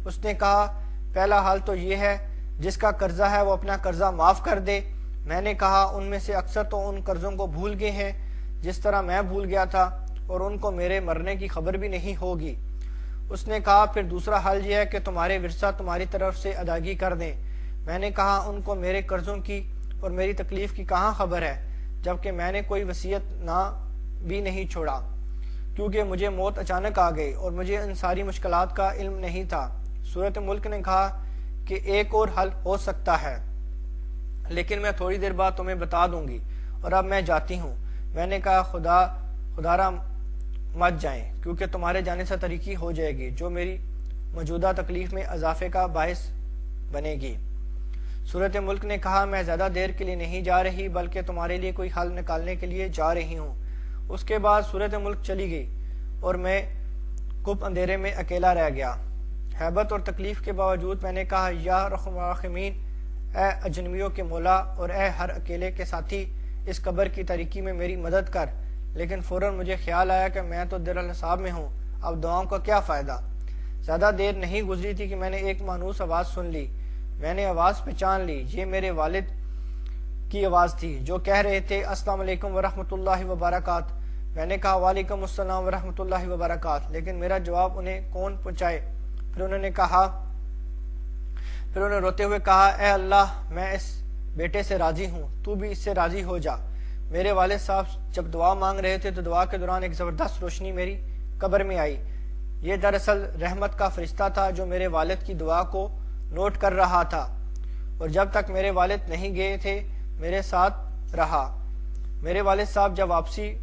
اس نے کہا پہلا حال تو یہ ہے جس کا قرضہ ہے وہ اپنا قرضہ معاف کر دے۔ میں نے کہا ان میں سے اکثر تو ان قرضوں کو بھول گئے ہیں جس طرح میں بھول گیا تھا، اور ان کو میرے مرنے کی خبر بھی نہیں ہوگی۔ اس نے کہا پھر دوسرا حل یہ ہے کہ تمہارے ورثہ تمہاری طرف سے ادائیگی کر دیں۔ میں نے کہا ان کو میرے قرضوں کی اور میری تکلیف کی کہاں خبر ہے، جبکہ میں نے کوئی وصیت نہ بھی نہیں چھوڑا، کیونکہ مجھے موت اچانک آ گئی اور مجھے ان ساری مشکلات کا علم نہیں تھا۔ سورۃ ملک نے کہا کہ ایک اور حل ہو سکتا ہے، لیکن میں تھوڑی دیر بعد تمہیں بتا دوں گی، اور اب میں جاتی ہوں۔ میں نے کہا خدا مت جائیں، کیونکہ تمہارے جانے سے طریقی ہو جائے گی جو میری موجودہ تکلیف میں اضافے کا باعث بنے گی۔ سورۃ ملک نے کہا میں زیادہ دیر کے لیے نہیں جا رہی بلکہ تمہارے لیے کوئی حل نکالنے کے لیے جا رہی ہوں۔ اس کے بعد سورۃ ملک چلی گئی اور میں کپ اندھیرے میں اکیلا رہ گیا۔ ہیبت اور تکلیف کے باوجود میں نے کہا یا رحم الراحمین، اے اجنبیوں کے مولا اور اے ہر اکیلے کے ساتھی، اس قبر کی تاریکی میں میری مدد کر، لیکن فوراً مجھے خیال آیا کہ میں تو دارالحساب میں ہوں، اب دعاؤں کا کیا فائدہ۔ زیادہ دیر نہیں گزری تھی کہ میں نے ایک مانوس آواز سن لی۔ میں نے آواز پہچان لی، یہ میرے والد کی آواز تھی جو کہہ رہے تھے السلام علیکم ورحمۃ اللہ وبرکاتہ۔ میں نے کہا وعلیکم السلام ورحمۃ اللہ وبرکاتہ، لیکن میرا جواب انہیں کون پہنچائے۔ پھر انہوں نے روتے ہوئے کہا، اے اللہ، میں اس بیٹے سے راضی ہوں، تو بھی اس سے راضی ہو جا۔ میرے والد صاحب جب دعا مانگ رہے تھے تو دعا کے دوران ایک زبردست روشنی میری قبر میں آئی۔ یہ دراصل رحمت کا فرشتہ تھا جو میرے والد کی دعا کو نوٹ کر رہا تھا، اور جب تک میرے والد نہیں گئے تھے میرے ساتھ رہا۔ میرے والد صاحب جب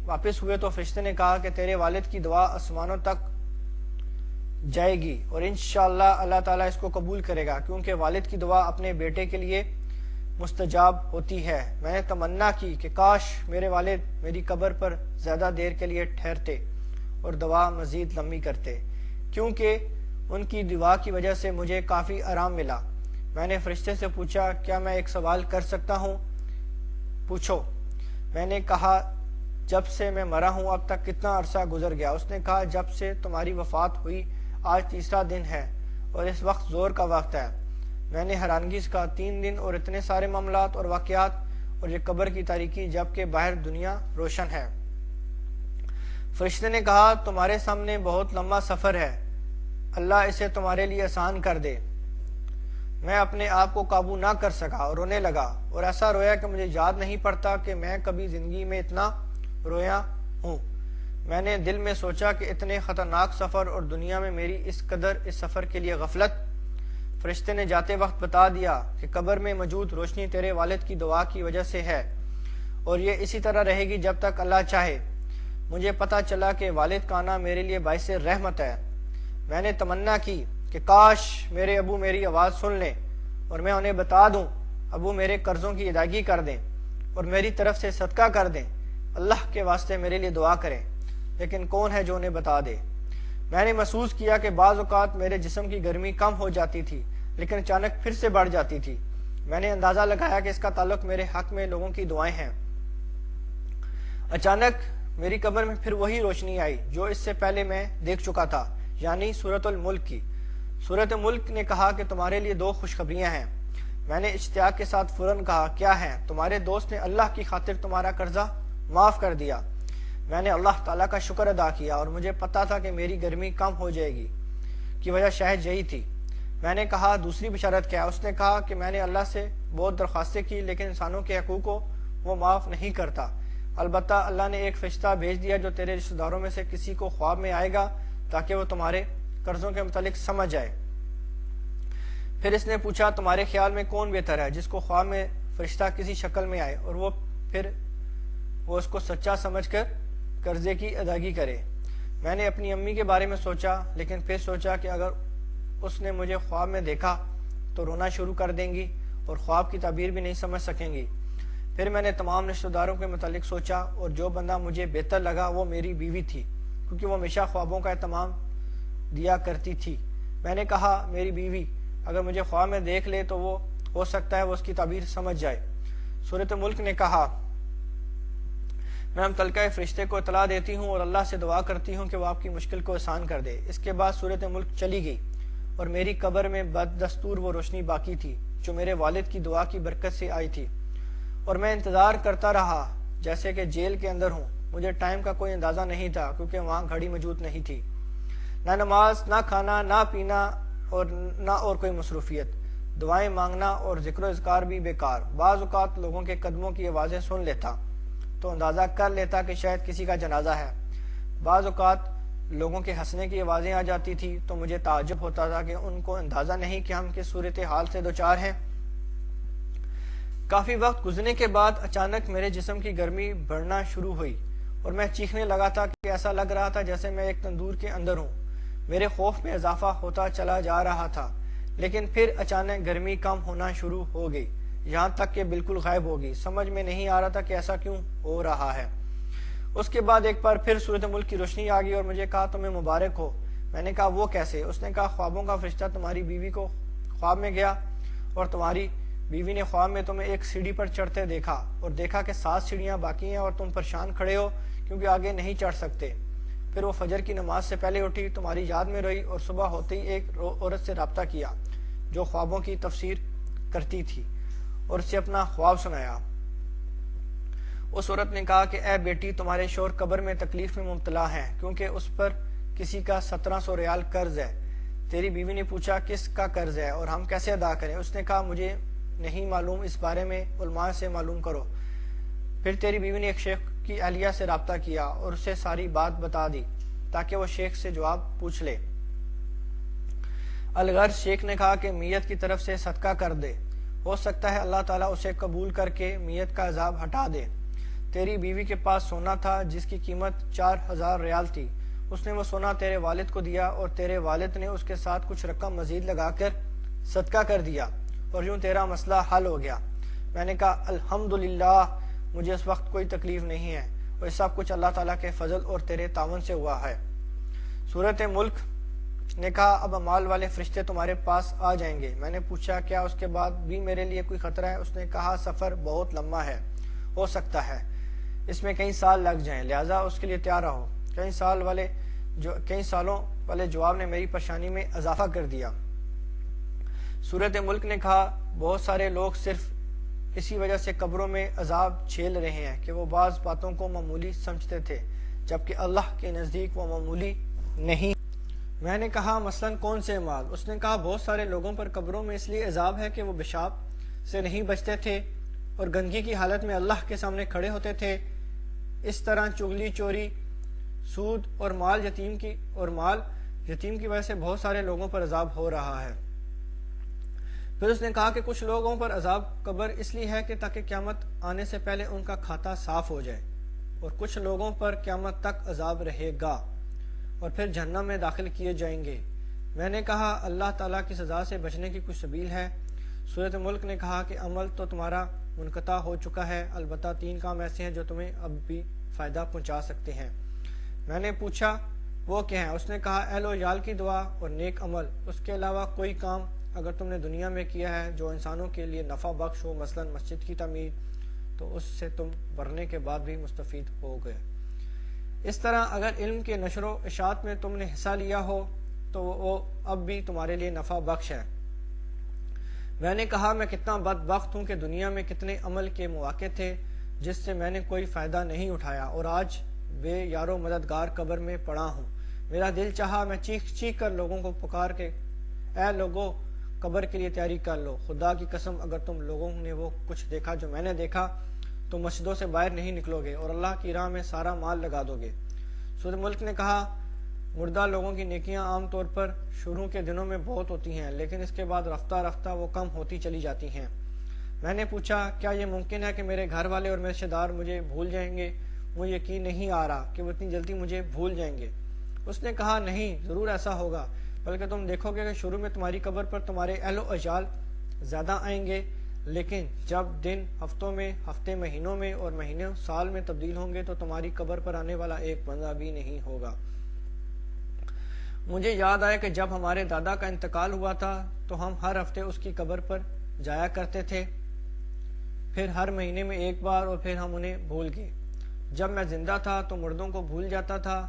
واپس ہوئے تو فرشتے نے کہا کہ تیرے والد کی دعا آسمانوں تک جائے گی اور انشاءاللہ اللہ تعالیٰ اس کو قبول کرے گا، کیونکہ والد کی دعا اپنے بیٹے کے لیے مستجاب ہوتی ہے۔ میں نے تمنا کی کہ کاش میرے والد میری قبر پر زیادہ دیر کے لیے ٹھہرتے اور دعا مزید لمبی کرتے، کیونکہ ان کی دعا کی وجہ سے مجھے کافی آرام ملا۔ میں نے فرشتے سے پوچھا، کیا میں ایک سوال کر سکتا ہوں؟ پوچھو۔ میں نے کہا، جب سے میں مرا ہوں اب تک کتنا عرصہ گزر گیا؟ اس نے کہا، جب سے تمہاری وفات ہوئی آج تیسرا دن ہے اور اس وقت زور کا وقت ہے۔ میں نے حیرانگی سے کہا، 3 دن اور اتنے سارے معاملات اور واقعات اور یہ قبر کی تاریکی جبکہ باہر دنیا روشن ہے۔ فرشتے نے کہا، تمہارے سامنے بہت لمبا سفر ہے، اللہ اسے تمہارے لیے آسان کر دے۔ میں اپنے آپ کو قابو نہ کر سکا اور رونے لگا، اور ایسا رویا کہ مجھے یاد نہیں پڑتا کہ میں کبھی زندگی میں اتنا رویا ہوں۔ میں نے دل میں سوچا کہ اتنے خطرناک سفر اور دنیا میں میری اس قدر اس سفر کے لیے غفلت۔ فرشتے نے جاتے وقت بتا دیا کہ قبر میں موجود روشنی تیرے والد کی دعا کی وجہ سے ہے، اور یہ اسی طرح رہے گی جب تک اللہ چاہے۔ مجھے پتا چلا کہ والد کا آنا میرے لیے باعث رحمت ہے۔ میں نے تمنا کی کہ کاش میرے ابو میری آواز سن لیں اور میں انہیں بتا دوں، ابو میرے قرضوں کی ادائیگی کر دیں اور میری طرف سے صدقہ کر دیں، اللہ کے واسطے میرے لیے دعا کریں، لیکن کون ہے جو انہیں بتا دے؟ میں نے محسوس کیا کہ بعض اوقات میرے جسم کی گرمی کم ہو جاتی تھی لیکن اچانک پھر سے بڑھ جاتی تھی۔ میں نے اندازہ لگایا کہ اس کا تعلق میرے حق میں لوگوں کی دعائیں ہیں۔ اچانک میری قبر میں پھر وہی روشنی آئی جو اس سے پہلے میں دیکھ چکا تھا، یعنی سورۃ الملک کی۔ سورۃ ملک نے کہا کہ تمہارے لیے 2 خوشخبریاں ہیں۔ میں نے اشتیاق کے ساتھ فوراً کہا، کیا ہیں؟ تمہارے دوست نے اللہ کی خاطر تمہارا قرضہ معاف کر دیا۔ میں نے اللہ تعالیٰ کا شکر ادا کیا اور مجھے پتا تھا کہ میری گرمی کم ہو جائے گی کی وجہ شاید یہی تھی۔ میں نے کہا، دوسری بشارت کیا؟ اس نے کہا کہ میں نے اللہ سے بہت درخواستیں کی لیکن انسانوں کے حقوق کو وہ معاف نہیں کرتا، البتہ اللہ نے ایک فرشتہ بھیج دیا جو تیرے رشتہ داروں میں سے کسی کو خواب میں آئے گا تاکہ وہ تمہارے قرضوں کے متعلق سمجھ جائے۔ پھر اس نے پوچھا، تمہارے خیال میں کون بہتر ہے، جس کو خواب میں فرشتہ کسی شکل میں آئے اور وہ اس کو سچا سمجھ کر قرضے کی ادائیگی کرے؟ میں نے اپنی امی کے بارے میں سوچا، لیکن پھر سوچا کہ اگر اس نے مجھے خواب میں دیکھا تو رونا شروع کر دیں گی اور خواب کی تعبیر بھی نہیں سمجھ سکیں گی۔ پھر میں نے تمام رشتہ داروں کے متعلق سوچا اور جو بندہ مجھے بہتر لگا وہ میری بیوی تھی، کیونکہ وہ ہمیشہ خوابوں کا اہتمام دیا کرتی تھی۔ میں نے کہا، میری بیوی اگر مجھے خواب میں دیکھ لے تو وہ ہو سکتا ہے وہ اس کی تعبیر سمجھ جائے۔ سورۃ ملک نے کہا، میں متعلقہ فرشتے کو اطلاع دیتی ہوں اور اللہ سے دعا کرتی ہوں کہ وہ آپ کی مشکل کو آسان کر دے۔ اس کے بعد سورۃ ملک چلی گئی اور میری قبر میں بدستور وہ روشنی باقی تھی جو میرے والد کی دعا کی برکت سے آئی تھی، اور میں انتظار کرتا رہا جیسے کہ جیل کے اندر ہوں۔ مجھے ٹائم کا کوئی اندازہ نہیں تھا کیونکہ وہاں گھڑی موجود نہیں تھی۔ نہ نماز، نہ کھانا، نہ پینا اور نہ اور کوئی مصروفیت، دعائیں مانگنا اور ذکر و اذکار بھی بیکار۔ بعض اوقات لوگوں کے قدموں کی آوازیں سن لیتا تو اندازہ کر لیتا کہ شاید کسی کا جنازہ ہے۔ بعض اوقات لوگوں کے ہنسنے کی آوازیں آ جاتی تھی تو مجھے تعجب ہوتا تھا کہ ان کو اندازہ نہیں کہ ہم کس صورتحال سے دوچار ہیں۔ کافی وقت گزرنے کے بعد اچانک میرے جسم کی گرمی بڑھنا شروع ہوئی اور میں چیخنے لگا تھا کہ ایسا لگ رہا تھا جیسے میں ایک تندور کے اندر ہوں۔ میرے خوف میں اضافہ ہوتا چلا جا رہا تھا، لیکن پھر اچانک گرمی کم ہونا شروع ہو گئی، یہاں تک کہ بالکل غائب ہو گئی۔ سمجھ میں نہیں آ رہا تھا کہ ایسا کیوں ہو رہا ہے۔ اس کے بعد ایک بار پھر سورۃ ملک کی روشنی آ گئی اور مجھے کہا، تمہیں مبارک ہو۔ میں نے کہا، وہ کیسے؟ اس نے کہا، خوابوں کا فرشتہ تمہاری بیوی کو خواب میں گیا اور تمہاری بیوی نے خواب میں تمہیں ایک سیڑھی پر چڑھتے دیکھا اور دیکھا کہ 7 سیڑھیاں باقی ہیں اور تم پریشان کھڑے ہو کیونکہ آگے نہیں چڑھ سکتے۔ پھر وہ فجر کی نماز سے پہلے اٹھی، تمہاری یاد میں رہی اور صبح ہوتے ہی ایک عورت سے رابطہ کیا جو خوابوں کی تفسیر کرتی تھی اور اسے اپنا خواب سنایا۔ اس عورت نے کہا کہ اے بیٹی، تمہارے شوہر قبر میں تکلیف میں مبتلا ہیں کیونکہ اس پر کسی کا 1700 ریال قرض ہے۔ تیری بیوی نے پوچھا کس کا قرض ہے اور ہم کیسے ادا کریں؟ اس نے کہا مجھے نہیں معلوم، اس بارے میں علماء سے معلوم کرو۔ پھر تیری بیوی نے ایک شیخ کی اہلیہ سے رابطہ کیا اور اسے ساری بات بتا دی تاکہ وہ شیخ سے جواب پوچھ لے۔ الغرض شیخ نے کہا کہ میت کی طرف سے صدقہ کر دے، ہو سکتا ہے اللہ تعالیٰ اسے قبول کر کے میت کا عذاب ہٹا دے۔ تیری بیوی کے پاس سونا تھا جس کی قیمت 4000 ریال تھی، اس نے وہ سونا تیرے والد کو دیا اور تیرے والد نے اس کے ساتھ کچھ رقم مزید لگا کر صدقہ کر دیا اور یوں تیرا مسئلہ حل ہو گیا۔ میں نے کہا الحمدللہ، مجھے اس وقت کوئی تکلیف نہیں ہے اور یہ سب کچھ اللہ تعالیٰ کے فضل اور تیرے تعاون سے ہوا ہے۔ سورۃ ملک نے کہا اب اعمال والے فرشتے تمہارے پاس آ جائیں گے۔ میں نے پوچھا کیا اس کے بعد بھی میرے لیے کوئی خطرہ ہے؟ اس نے کہا سفر بہت لمبا ہے، ہو سکتا ہے اس میں کئی سال لگ جائیں، لہٰذا اس کے لیے تیار رہو۔ کئی سالوں والے جواب نے میری پریشانی میں اضافہ کر دیا۔ سورۃ ملک نے کہا بہت سارے لوگ صرف اسی وجہ سے قبروں میں عذاب جھیل رہے ہیں کہ وہ بعض باتوں کو معمولی سمجھتے تھے جبکہ اللہ کے نزدیک وہ معمولی نہیں۔ میں نے کہا مثلاً کون سے اعمال؟ اس نے کہا بہت سارے لوگوں پر قبروں میں اس لیے عذاب ہے کہ وہ پیشاب سے نہیں بچتے تھے اور گندگی کی حالت میں اللہ کے سامنے کھڑے ہوتے تھے۔ اس طرح چغلی، چوری، سود اور مال یتیم کی وجہ سے بہت سارے لوگوں پر عذاب ہو رہا ہے۔ پھر اس نے کہا کہ کچھ لوگوں پر عذاب قبر اس لیے ہے کہ تاکہ قیامت آنے سے پہلے ان کا کھاتا صاف ہو جائے، اور کچھ لوگوں پر قیامت تک عذاب رہے گا اور پھر جہنم میں داخل کیے جائیں گے۔ میں نے کہا اللہ تعالیٰ کی سزا سے بچنے کی کچھ سبیل ہے؟ سورۃ ملک نے کہا کہ عمل تو تمہارا منقطع ہو چکا ہے، البتہ 3 کام ایسے ہیں جو تمہیں اب بھی فائدہ پہنچا سکتے ہیں۔ میں نے پوچھا وہ کیا ہیں؟ اس نے کہا اہل و عیال کی دعا اور نیک عمل، اس کے علاوہ کوئی کام اگر تم نے دنیا میں کیا ہے جو انسانوں کے لیے نفع بخش ہو، مثلا مسجد کی تعمیر، تو اس سے تم مرنے کے بعد بھی مستفید ہو گئے۔ اس طرح اگر علم کے نشر و اشاعت میں تم نے حصہ لیا ہو تو وہ اب بھی تمہارے لیے نفع بخش ہے۔ میں نے کہا میں کتنا بدبخت ہوں کہ دنیا میں کتنے عمل کے مواقع تھے جس سے میں نے کوئی فائدہ نہیں اٹھایا اور آج بے یارو مددگار قبر میں پڑا ہوں۔ میرا دل چاہا میں چیخ چیخ کر لوگوں کو پکار کے اے لوگوں قبر کے لیے تیاری کر لو، خدا کی قسم اگر تم لوگوں نے وہ کچھ دیکھا جو میں نے دیکھا تو مسجدوں سے باہر نہیں نکلو گے اور اللہ کی راہ میں سارا مال لگا دو گے۔ سورۃ ملک نے کہا مردہ لوگوں کی نیکیاں عام طور پر شروع کے دنوں میں بہت ہوتی ہیں لیکن اس کے بعد رفتہ رفتہ وہ کم ہوتی چلی جاتی ہیں۔ میں نے پوچھا کیا یہ ممکن ہے کہ میرے گھر والے اور میرے رشتہ دار مجھے بھول جائیں گے؟ مجھے یقین نہیں آ رہا کہ وہ اتنی جلدی مجھے بھول جائیں گے۔ اس نے کہا نہیں، ضرور ایسا ہوگا، بلکہ تم دیکھو گے کہ شروع میں تمہاری قبر پر تمہارے اہل و عیال زیادہ آئیں گے، لیکن جب دن ہفتوں میں، ہفتے مہینوں میں اور مہینے سال میں تبدیل ہوں گے تو تمہاری قبر پر آنے والا ایک بندہ بھی نہیں ہوگا۔ مجھے یاد آیا کہ جب ہمارے دادا کا انتقال ہوا تھا تو ہم ہر ہفتے اس کی قبر پر جایا کرتے تھے، پھر ہر مہینے میں ایک بار، اور پھر ہم انہیں بھول گئے۔ جب میں زندہ تھا تو مردوں کو بھول جاتا تھا،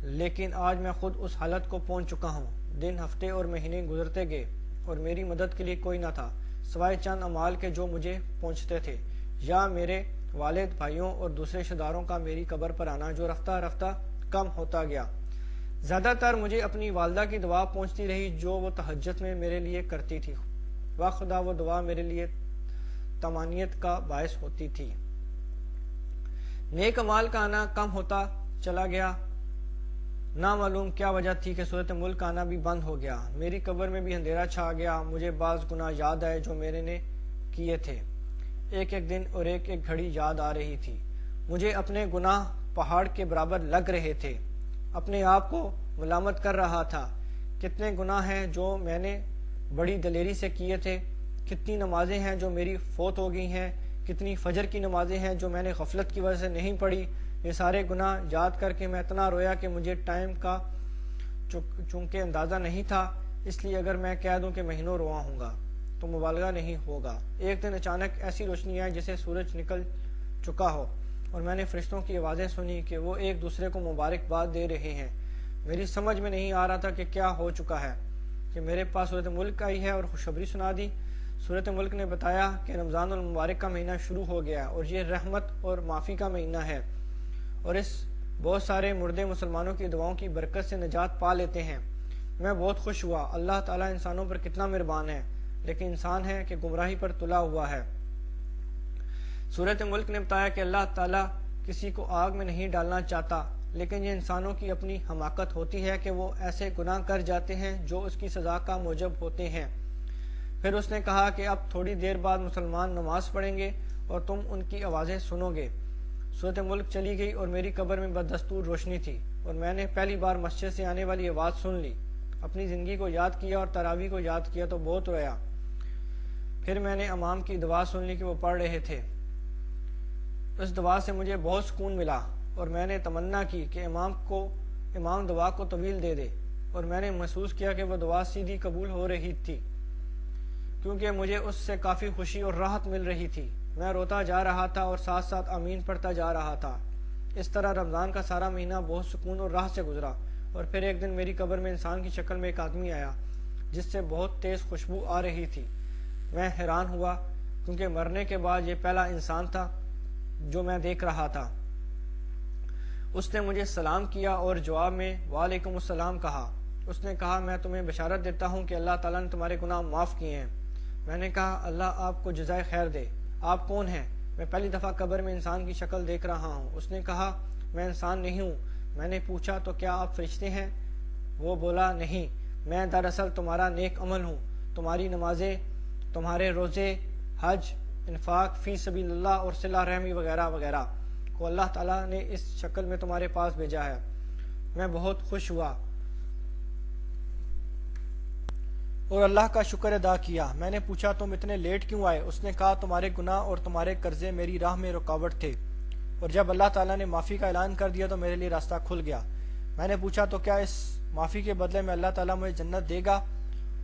لیکن آج میں خود اس حالت کو پہنچ چکا ہوں۔ دن، ہفتے اور مہینے گزرتے گئے اور میری مدد کے لیے کوئی نہ تھا سوائے چند اعمال کے جو مجھے پہنچتے تھے، یا میرے والد، بھائیوں اور دوسرے رشتہ داروں کا میری قبر پر آنا جو رفتہ رفتہ کم ہوتا گیا۔ زیادہ تر مجھے اپنی والدہ کی دعا پہنچتی رہی جو وہ تہجد میں میرے لیے کرتی تھی، خدا وہ دعا میرے لیے طمانینت کا باعث ہوتی تھی۔ نیک اعمال کا آنا کم ہوتا چلا گیا، نامعلوم کیا وجہ تھی کہ سورۃ ملک آنا بھی بند ہو گیا۔ میری قبر میں بھی اندھیرا چھا گیا۔ مجھے بعض گناہ یاد آئے جو میرے نے کیے تھے، ایک ایک دن اور ایک ایک گھڑی یاد آ رہی تھی۔ مجھے اپنے گناہ پہاڑ کے برابر لگ رہے تھے، اپنے آپ کو ملامت کر رہا تھا۔ کتنے گناہ ہیں جو میں نے بڑی دلیری سے کیے تھے، کتنی نمازیں ہیں جو میری فوت ہو گئی ہیں، کتنی فجر کی نمازیں ہیں جو میں نے غفلت کی وجہ سے نہیں پڑھی۔ یہ سارے گناہ یاد کر کے میں اتنا رویا کہ مجھے ٹائم کا چونکہ اندازہ نہیں تھا، اس لیے اگر میں کہہ دوں کہ مہینوں روا ہوں گا تو مبالغہ نہیں ہوگا۔ ایک دن اچانک ایسی روشنی آئی جیسے سورج نکل چکا ہو اور میں نے فرشتوں کی آوازیں سنی کہ وہ ایک دوسرے کو مبارکباد دے رہے ہیں۔ میری سمجھ میں نہیں آ رہا تھا کہ کیا ہو چکا ہے کہ میرے پاس سورۃ ملک آئی ہے اور خوشخبری سنا دی۔ سورۃ ملک نے بتایا کہ رمضان المبارک کا مہینہ شروع ہو گیا اور یہ رحمت اور معافی کا مہینہ ہے، اور اس بہت سارے مردے مسلمانوں کی دعاؤں کی برکت سے نجات پا لیتے ہیں۔ میں بہت خوش ہوا۔ اللہ تعالیٰ انسانوں پر کتنا مہربان ہے، لیکن انسان ہے کہ گمراہی پر تلا ہوا ہے۔ سورۃ ملک نے بتایا کہ اللہ تعالیٰ کسی کو آگ میں نہیں ڈالنا چاہتا، لیکن یہ انسانوں کی اپنی حماقت ہوتی ہے کہ وہ ایسے گناہ کر جاتے ہیں جو اس کی سزا کا موجب ہوتے ہیں۔ پھر اس نے کہا کہ اب تھوڑی دیر بعد مسلمان نماز پڑھیں گے اور تم ان کی آوازیں سنو گے۔ سورۃ ملک چلی گئی اور میری قبر میں بدستور روشنی تھی، اور میں نے پہلی بار مسجد سے آنے والی آواز سن لی۔ اپنی زندگی کو یاد کیا اور تراویح کو یاد کیا تو بہت رویا۔ پھر میں نے امام کی دعا سن لی کہ وہ پڑھ رہے تھے۔ اس دعا سے مجھے بہت سکون ملا، اور میں نے تمنا کی کہ امام دعا کو طویل دے دے، اور میں نے محسوس کیا کہ وہ دعا سیدھی قبول ہو رہی تھی، کیونکہ مجھے اس سے کافی خوشی اور راحت مل رہی تھی۔ میں روتا جا رہا تھا اور ساتھ ساتھ آمین پڑھتا جا رہا تھا۔ اس طرح رمضان کا سارا مہینہ بہت سکون اور راحت سے گزرا، اور پھر ایک دن میری قبر میں انسان کی شکل میں ایک آدمی آیا جس سے بہت تیز خوشبو آ رہی تھی۔ میں حیران ہوا، کیونکہ مرنے کے بعد یہ پہلا انسان تھا جو میں دیکھ رہا تھا۔ اس نے مجھے سلام کیا اور جواب میں وعلیکم السلام کہا۔ اس نے کہا میں تمہیں بشارت دیتا ہوں کہ اللہ تعالیٰ نے تمہارے گناہ معاف کیے ہیں۔ میں نے کہا اللہ آپ کو جزائے خیر دے، آپ کون ہیں؟ میں پہلی دفعہ قبر میں انسان کی شکل دیکھ رہا ہوں۔ اس نے کہا میں انسان نہیں ہوں۔ میں نے پوچھا تو کیا آپ فرشتے ہیں؟ وہ بولا نہیں، میں دراصل تمہارا نیک عمل ہوں۔ تمہاری نمازیں، تمہارے روزے، حج، انفاق فی سبیل اللہ اور صلہ رحمی وغیرہ وغیرہ کو اللہ تعالیٰ نے اس شکل میں تمہارے پاس بھیجا ہے۔ میں بہت خوش ہوا اور اللہ کا شکر ادا کیا۔ میں نے پوچھا تم اتنے لیٹ کیوں آئے؟ اس نے کہا تمہارے گناہ اور تمہارے قرضے میری راہ میں رکاوٹ تھے، اور جب اللہ تعالیٰ نے معافی کا اعلان کر دیا تو میرے لیے راستہ کھل گیا۔ میں نے پوچھا تو کیا اس معافی کے بدلے میں اللہ تعالیٰ مجھے جنت دے گا؟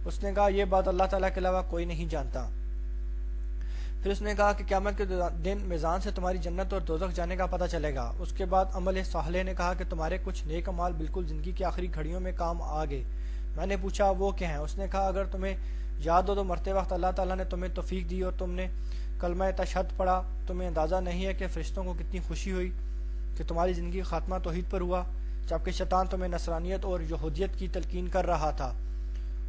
اس نے کہا یہ بات اللہ تعالیٰ کے علاوہ کوئی نہیں جانتا۔ پھر اس نے کہا کہ قیامت کے دن میزان سے تمہاری جنت اور دوزخ جانے کا پتہ چلے گا۔ اس کے بعد عمل صالح نے کہا کہ تمہارے کچھ نیک اعمال بالکل زندگی کی آخری گھڑیوں میں کام آ گئے۔ میں نے پوچھا وہ کیا ہیں؟ اس نے کہا اگر تمہیں یاد ہو تو مرتے وقت اللہ تعالیٰ نے تمہیں توفیق دی اور تم نے کلمہ تشہد پڑھا۔ تمہیں اندازہ نہیں ہے کہ فرشتوں کو کتنی خوشی ہوئی کہ تمہاری زندگی خاتمہ توحید پر ہوا، جبکہ شیطان تمہیں نصرانیت اور یہودیت کی تلقین کر رہا تھا۔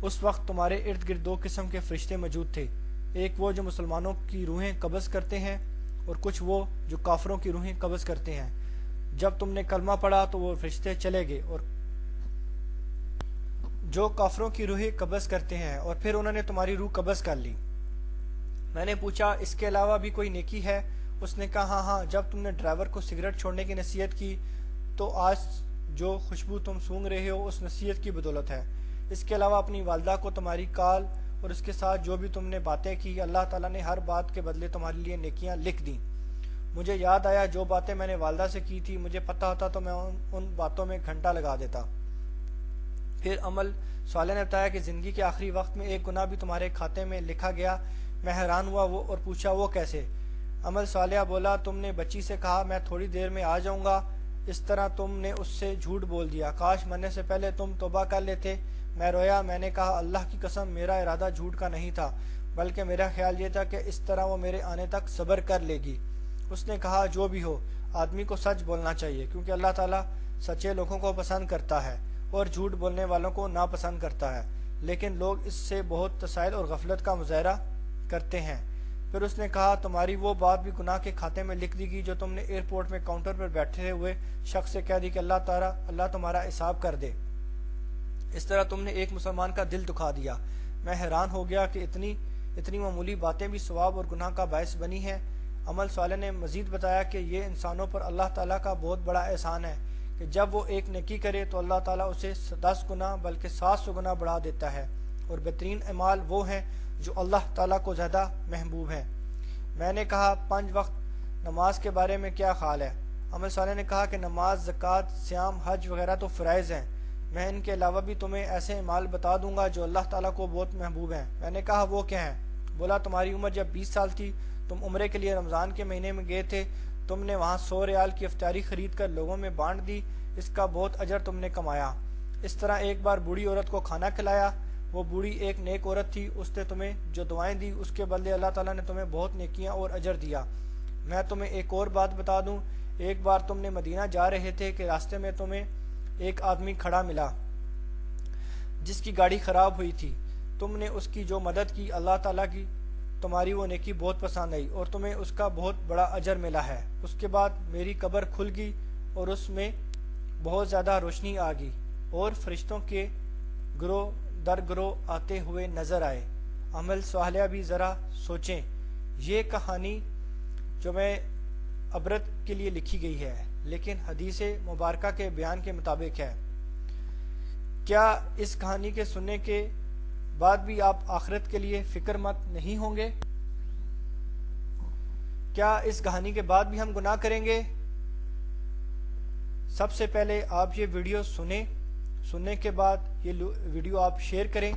اس وقت تمہارے ارد گرد دو قسم کے فرشتے موجود تھے، ایک وہ جو مسلمانوں کی روحیں قبض کرتے ہیں اور کچھ وہ جو کافروں کی روحیں قبض کرتے ہیں۔ جب تم نے کلمہ پڑھا تو وہ فرشتے چلے گئے اور جو کافروں کی روحیں قبض کرتے ہیں، اور پھر انہوں نے تمہاری روح قبض کر لی۔ میں نے پوچھا اس کے علاوہ بھی کوئی نیکی ہے؟ اس نے کہا ہاں، جب تم نے ڈرائیور کو سگریٹ چھوڑنے کی نصیحت کی تو آج جو خوشبو تم سونگھ رہے ہو اس نصیحت کی بدولت ہے۔ اس کے علاوہ اپنی والدہ کو تمہاری کال اور اس کے ساتھ جو بھی تم نے باتیں کی، اللہ تعالیٰ نے ہر بات کے بدلے تمہارے لیے نیکیاں لکھ دیں۔ مجھے یاد آیا جو باتیں میں نے والدہ سے کی تھی، مجھے پتہ ہوتا تو میں ان باتوں میں گھنٹہ لگا دیتا۔ پھر عمل صالح نے بتایا کہ زندگی کے آخری وقت میں ایک گناہ بھی تمہارے کھاتے میں لکھا گیا۔ میں حیران ہوا اور پوچھا وہ کیسے؟ عمل صالح بولا تم نے بچی سے کہا میں تھوڑی دیر میں آ جاؤں گا، اس طرح تم نے اس سے جھوٹ بول دیا، کاش مرنے سے پہلے تم توبہ کر لیتے۔ میں رویا، میں نے کہا اللہ کی قسم میرا ارادہ جھوٹ کا نہیں تھا، بلکہ میرا خیال یہ تھا کہ اس طرح وہ میرے آنے تک صبر کر لے گی۔ اس نے کہا جو بھی ہو، آدمی کو سچ بولنا چاہیے، کیونکہ اللہ تعالیٰ سچے لوگوں کو پسند کرتا ہے اور جھوٹ بولنے والوں کو ناپسند کرتا ہے، لیکن لوگ اس سے بہت تساہل اور غفلت کا مظاہرہ کرتے ہیں۔ پھر اس نے کہا تمہاری وہ بات بھی گناہ کے کھاتے میں لکھ دی گئی جو تم نے ایئرپورٹ میں کاؤنٹر پر بیٹھے ہوئے شخص سے کہہ دی کہ اللہ تمہارا حساب کر دے۔ اس طرح تم نے ایک مسلمان کا دل دکھا دیا۔ میں حیران ہو گیا کہ اتنی معمولی باتیں بھی ثواب اور گناہ کا باعث بنی ہیں۔ عمل صالح نے مزید بتایا کہ یہ انسانوں پر اللہ تعالیٰ کا بہت بڑا احسان ہے کہ جب وہ ایک نیکی کرے تو اللہ تعالیٰ اسے 10 گنا بلکہ 700 گنا بڑھا دیتا ہے، اور بہترین اعمال وہ ہیں جو اللہ تعالیٰ کو زیادہ محبوب ہیں۔ میں نے کہا 5 وقت نماز کے بارے میں کیا خیال ہے؟ عمل صالح نے کہا کہ نماز، زکوٰۃ، صیام، حج وغیرہ تو فرائض ہیں، میں ان کے علاوہ بھی تمہیں ایسے اعمال بتا دوں گا جو اللہ تعالیٰ کو بہت محبوب ہیں۔ میں نے کہا وہ کیا ہیں؟ بولا تمہاری عمر جب 20 سال تھی، تم عمرے کے لیے رمضان کے مہینے میں گئے تھے تم نے وہاں 100 ریال کی افطاری خرید کر لوگوں میں بانٹ دی، اس کا بہت اجر تم نے کمایا۔ اس طرح ایک بار بوڑھی عورت کو کھانا کھلایا، وہ بوڑھی ایک نیک عورت تھی، اس نے تمہیں جو دعائیں دی اس کے بدلے اللہ تعالیٰ نے تمہیں بہت نیکیاں اور اجر دیا۔ میں تمہیں ایک اور بات بتا دوں، ایک بار تم نے مدینہ جا رہے تھے کہ راستے میں تمہیں ایک آدمی کھڑا ملا جس کی گاڑی خراب ہوئی تھی، تم نے اس کی جو مدد کی، اللہ تعالیٰ کی تمہاری وہ نیکی بہت پسند آئی اور تمہیں اس کا بہت بڑا اجر ملا ہے۔ اس کے بعد میری قبر کھل گئی اور اس میں بہت زیادہ روشنی آ گئی اور فرشتوں کے گروہ در گروہ آتے ہوئے نظر آئے۔ عمل صالحہ بھی ذرا سوچیں، یہ کہانی جو میں عبرت کے لیے لکھی گئی ہے لیکن حدیث مبارکہ کے بیان کے مطابق ہے۔ کیا اس کہانی کے سننے کے بعد بھی آپ آخرت کے لیے فکر مند نہیں ہوں گے؟ کیا اس کہانی کے بعد بھی ہم گناہ کریں گے؟ سب سے پہلے آپ یہ ویڈیو سنیں، سننے کے بعد یہ ویڈیو آپ شیئر کریں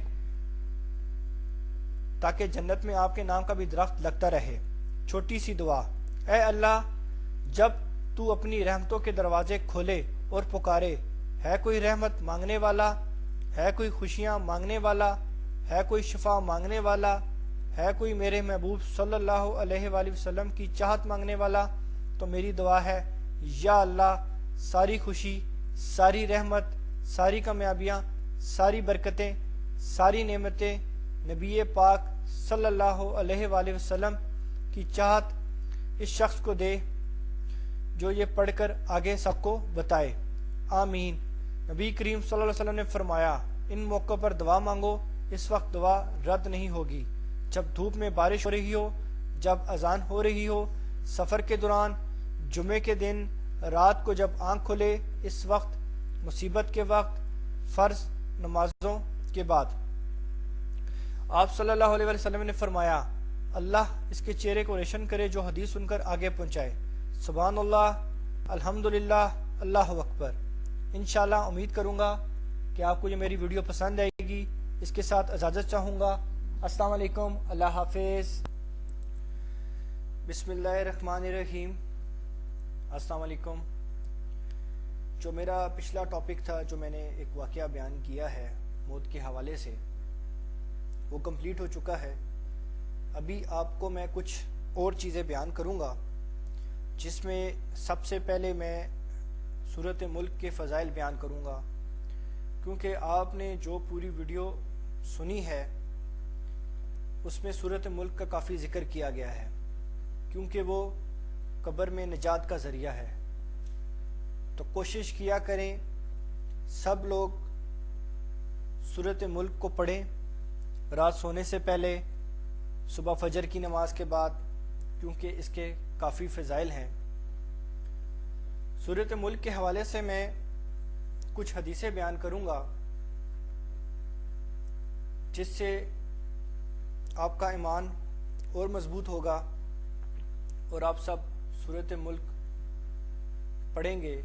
تاکہ جنت میں آپ کے نام کا بھی درخت لگتا رہے۔ چھوٹی سی دعا۔ اے اللہ، جب تو اپنی رحمتوں کے دروازے کھولے اور پکارے، ہے کوئی رحمت مانگنے والا، ہے کوئی خوشیاں مانگنے والا، ہے کوئی شفا مانگنے والا، ہے کوئی میرے محبوب صلی اللہ علیہ وآلہ وسلم کی چاہت مانگنے والا، تو میری دعا ہے یا اللہ، ساری خوشی، ساری رحمت، ساری کامیابیاں، ساری برکتیں، ساری نعمتیں نبی پاک صلی اللہ علیہ وآلہ وسلم کی چاہت اس شخص کو دے جو یہ پڑھ کر آگے سب کو بتائے۔ آمین۔ نبی کریم صلی اللہ علیہ وسلم نے فرمایا، ان موقع پر دعا مانگو، اس وقت دعا رد نہیں ہوگی۔ جب دھوپ میں بارش ہو رہی ہو، جب اذان ہو رہی ہو، سفر کے دوران، جمعے کے دن، رات کو جب آنکھ کھلے، اس وقت، مصیبت کے وقت، فرض نمازوں کے بعد۔ آپ صلی اللہ علیہ وسلم نے فرمایا، اللہ اس کے چہرے کو روشن کرے جو حدیث سن کر آگے پہنچائے۔ سبحان اللہ، الحمدللہ، اللہ اکبر۔ انشاءاللہ امید کروں گا کہ آپ کو یہ میری ویڈیو پسند آئے گی۔ اس کے ساتھ اجازت چاہوں گا۔ السلام علیکم، اللہ حافظ۔ بسم اللہ الرحمن الرحیم۔ السلام علیکم۔ جو میرا پچھلا ٹاپک تھا، جو میں نے ایک واقعہ بیان کیا ہے موت کے حوالے سے، وہ کمپلیٹ ہو چکا ہے۔ ابھی آپ کو میں کچھ اور چیزیں بیان کروں گا، جس میں سب سے پہلے میں سورۃ ملک کے فضائل بیان کروں گا، کیونکہ آپ نے جو پوری ویڈیو سنی ہے اس میں سورۃ ملک کا کافی ذکر کیا گیا ہے، کیونکہ وہ قبر میں نجات کا ذریعہ ہے۔ تو کوشش کیا کریں سب لوگ سورۃ ملک کو پڑھیں رات سونے سے پہلے، صبح فجر کی نماز کے بعد، کیونکہ اس کے کافی فضائل ہیں۔ سورۃ ملک کے حوالے سے میں کچھ حدیثیں بیان کروں گا جس سے آپ کا ایمان اور مضبوط ہوگا اور آپ سب سورۃ ملک پڑھیں گے۔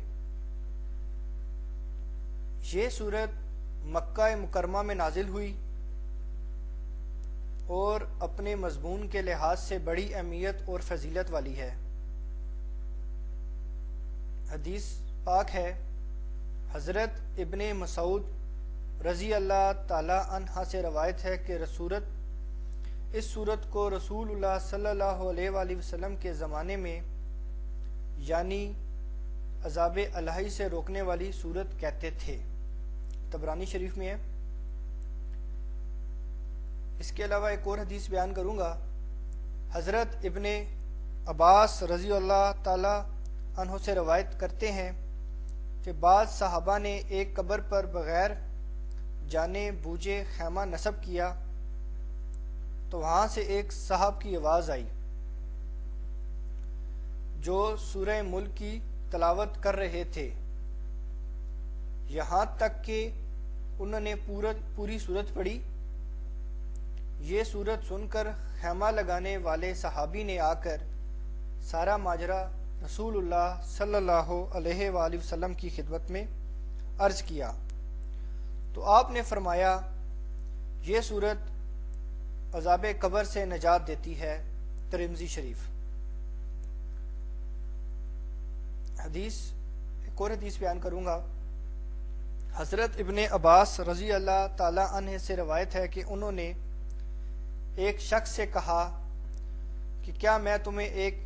یہ سورت مکہ مکرمہ میں نازل ہوئی اور اپنے مضمون کے لحاظ سے بڑی اہمیت اور فضیلت والی ہے۔ حدیث پاک ہے، حضرت ابن مسعود رضی اللہ تعالی عنہ سے روایت ہے کہ اس سورت کو رسول اللہ صلی اللہ علیہ وآلہ وسلم کے زمانے میں، یعنی عذاب الہی سے روکنے والی سورت کہتے تھے۔ طبرانی شریف میں ہے۔ اس کے علاوہ ایک اور حدیث بیان کروں گا۔ حضرت ابن عباس رضی اللہ تعالی عنہ سے روایت کرتے ہیں کہ بعض صحابہ نے ایک قبر پر بغیر جانے بوجھے خیمہ نصب کیا تو وہاں سے ایک صاحب کی آواز آئی جو سورہ ملک کی تلاوت کر رہے تھے، یہاں تک کہ انہوں نے پوری سورت پڑھی۔ یہ سورت سن کر خیمہ لگانے والے صحابی نے آ کر سارا ماجرا رسول اللہ صلی اللہ علیہ وآلہ وسلم کی خدمت میں عرض کیا تو آپ نے فرمایا، یہ سورت عذاب قبر سے نجات دیتی ہے۔ ترمذی شریف۔ ایک اور حدیث بیان کروں گا۔ حضرت ابن عباس رضی اللہ تعالی عنہ سے روایت ہے کہ انہوں نے ایک شخص سے کہا کہ کیا میں تمہیں ایک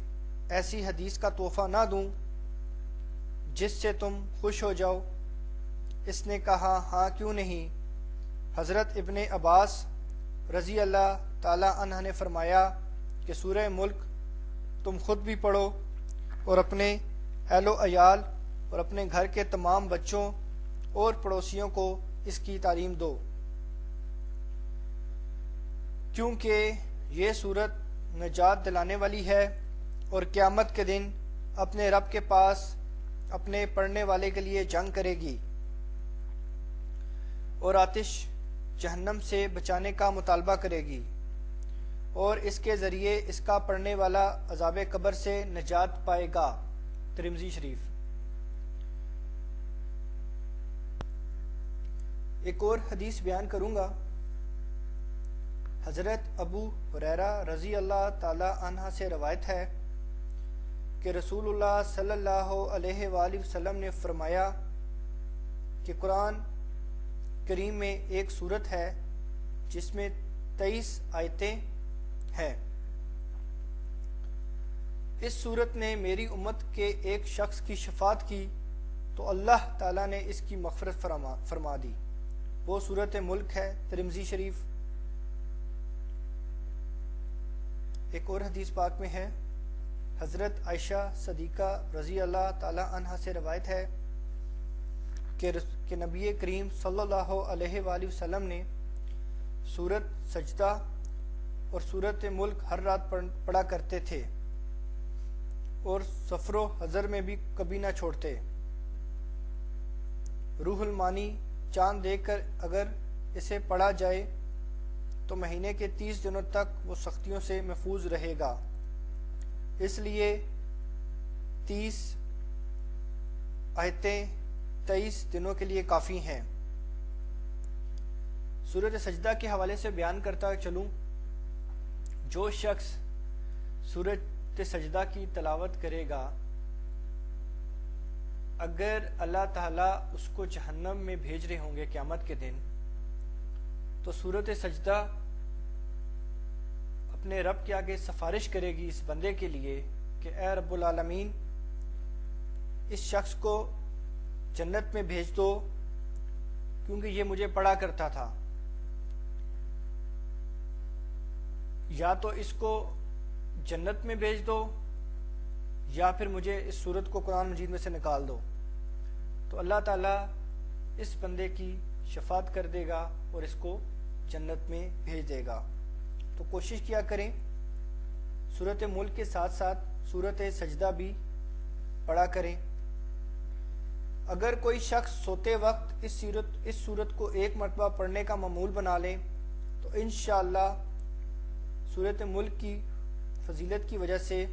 ایسی حدیث کا تحفہ نہ دوں جس سے تم خوش ہو جاؤ؟ اس نے کہا ہاں کیوں نہیں۔ حضرت ابن عباس رضی اللہ تعالی عنہ نے فرمایا کہ سورہ ملک تم خود بھی پڑھو اور اپنے اہل و عیال اور اپنے گھر کے تمام بچوں اور پڑوسیوں کو اس کی تعلیم دو، کیونکہ یہ سورت نجات دلانے والی ہے اور قیامت کے دن اپنے رب کے پاس اپنے پڑھنے والے کے لیے جنگ کرے گی اور آتش جہنم سے بچانے کا مطالبہ کرے گی، اور اس کے ذریعے اس کا پڑھنے والا عذاب قبر سے نجات پائے گا۔ ترمذی شریف۔ ایک اور حدیث بیان کروں گا۔ حضرت ابو ہریرہ رضی اللہ تعالی عنہ سے روایت ہے کہ رسول اللہ صلی اللہ علیہ وآلہ وسلم نے فرمایا کہ قرآن کریم میں ایک سورت ہے جس میں 23 آیتیں ہیں۔ اس سورت نے میری امت کے ایک شخص کی شفاعت کی تو اللہ تعالیٰ نے اس کی مغفرت فرما دی۔ وہ سورت ملک ہے۔ ترمذی شریف۔ ایک اور حدیث پاک میں ہے، حضرت عائشہ صدیقہ رضی اللہ تعالی عنہ سے روایت ہے کہ نبی کریم صلی اللہ علیہ وآلہ وسلم نے سورت سجدہ اور سورت ملک ہر رات پڑھا کرتے تھے اور سفر و حضر میں بھی کبھی نہ چھوڑتے۔ روح المانی چاند دیکھ کر اگر اسے پڑھا جائے تو مہینے کے 30 دنوں تک وہ سختیوں سے محفوظ رہے گا، اس لیے 30 آیتیں 23 دنوں کے لیے کافی ہیں۔ سورۃ سجدہ کے حوالے سے بیان کرتا چلوں، جو شخص سورۃ سجدہ کی تلاوت کرے گا، اگر اللہ تعالیٰ اس کو جہنم میں بھیج رہے ہوں گے قیامت کے دن، تو سورۃ سجدہ اپنے رب کے آگے سفارش کرے گی اس بندے کے لیے کہ اے رب العالمین، اس شخص کو جنت میں بھیج دو کیونکہ یہ مجھے پڑھا کرتا تھا، یا تو اس کو جنت میں بھیج دو یا پھر مجھے اس سورت کو قرآن مجید میں سے نکال دو۔ تو اللہ تعالیٰ اس بندے کی شفاعت کر دے گا اور اس کو جنت میں بھیج دے گا۔ تو کوشش کیا کریں سورت ملک کے ساتھ ساتھ سورت سجدہ بھی پڑھا کریں۔ اگر کوئی شخص سوتے وقت اس سورت کو ایک مرتبہ پڑھنے کا معمول بنا لے تو انشاءاللہ سورت ملک کی فضیلت کی وجہ سے،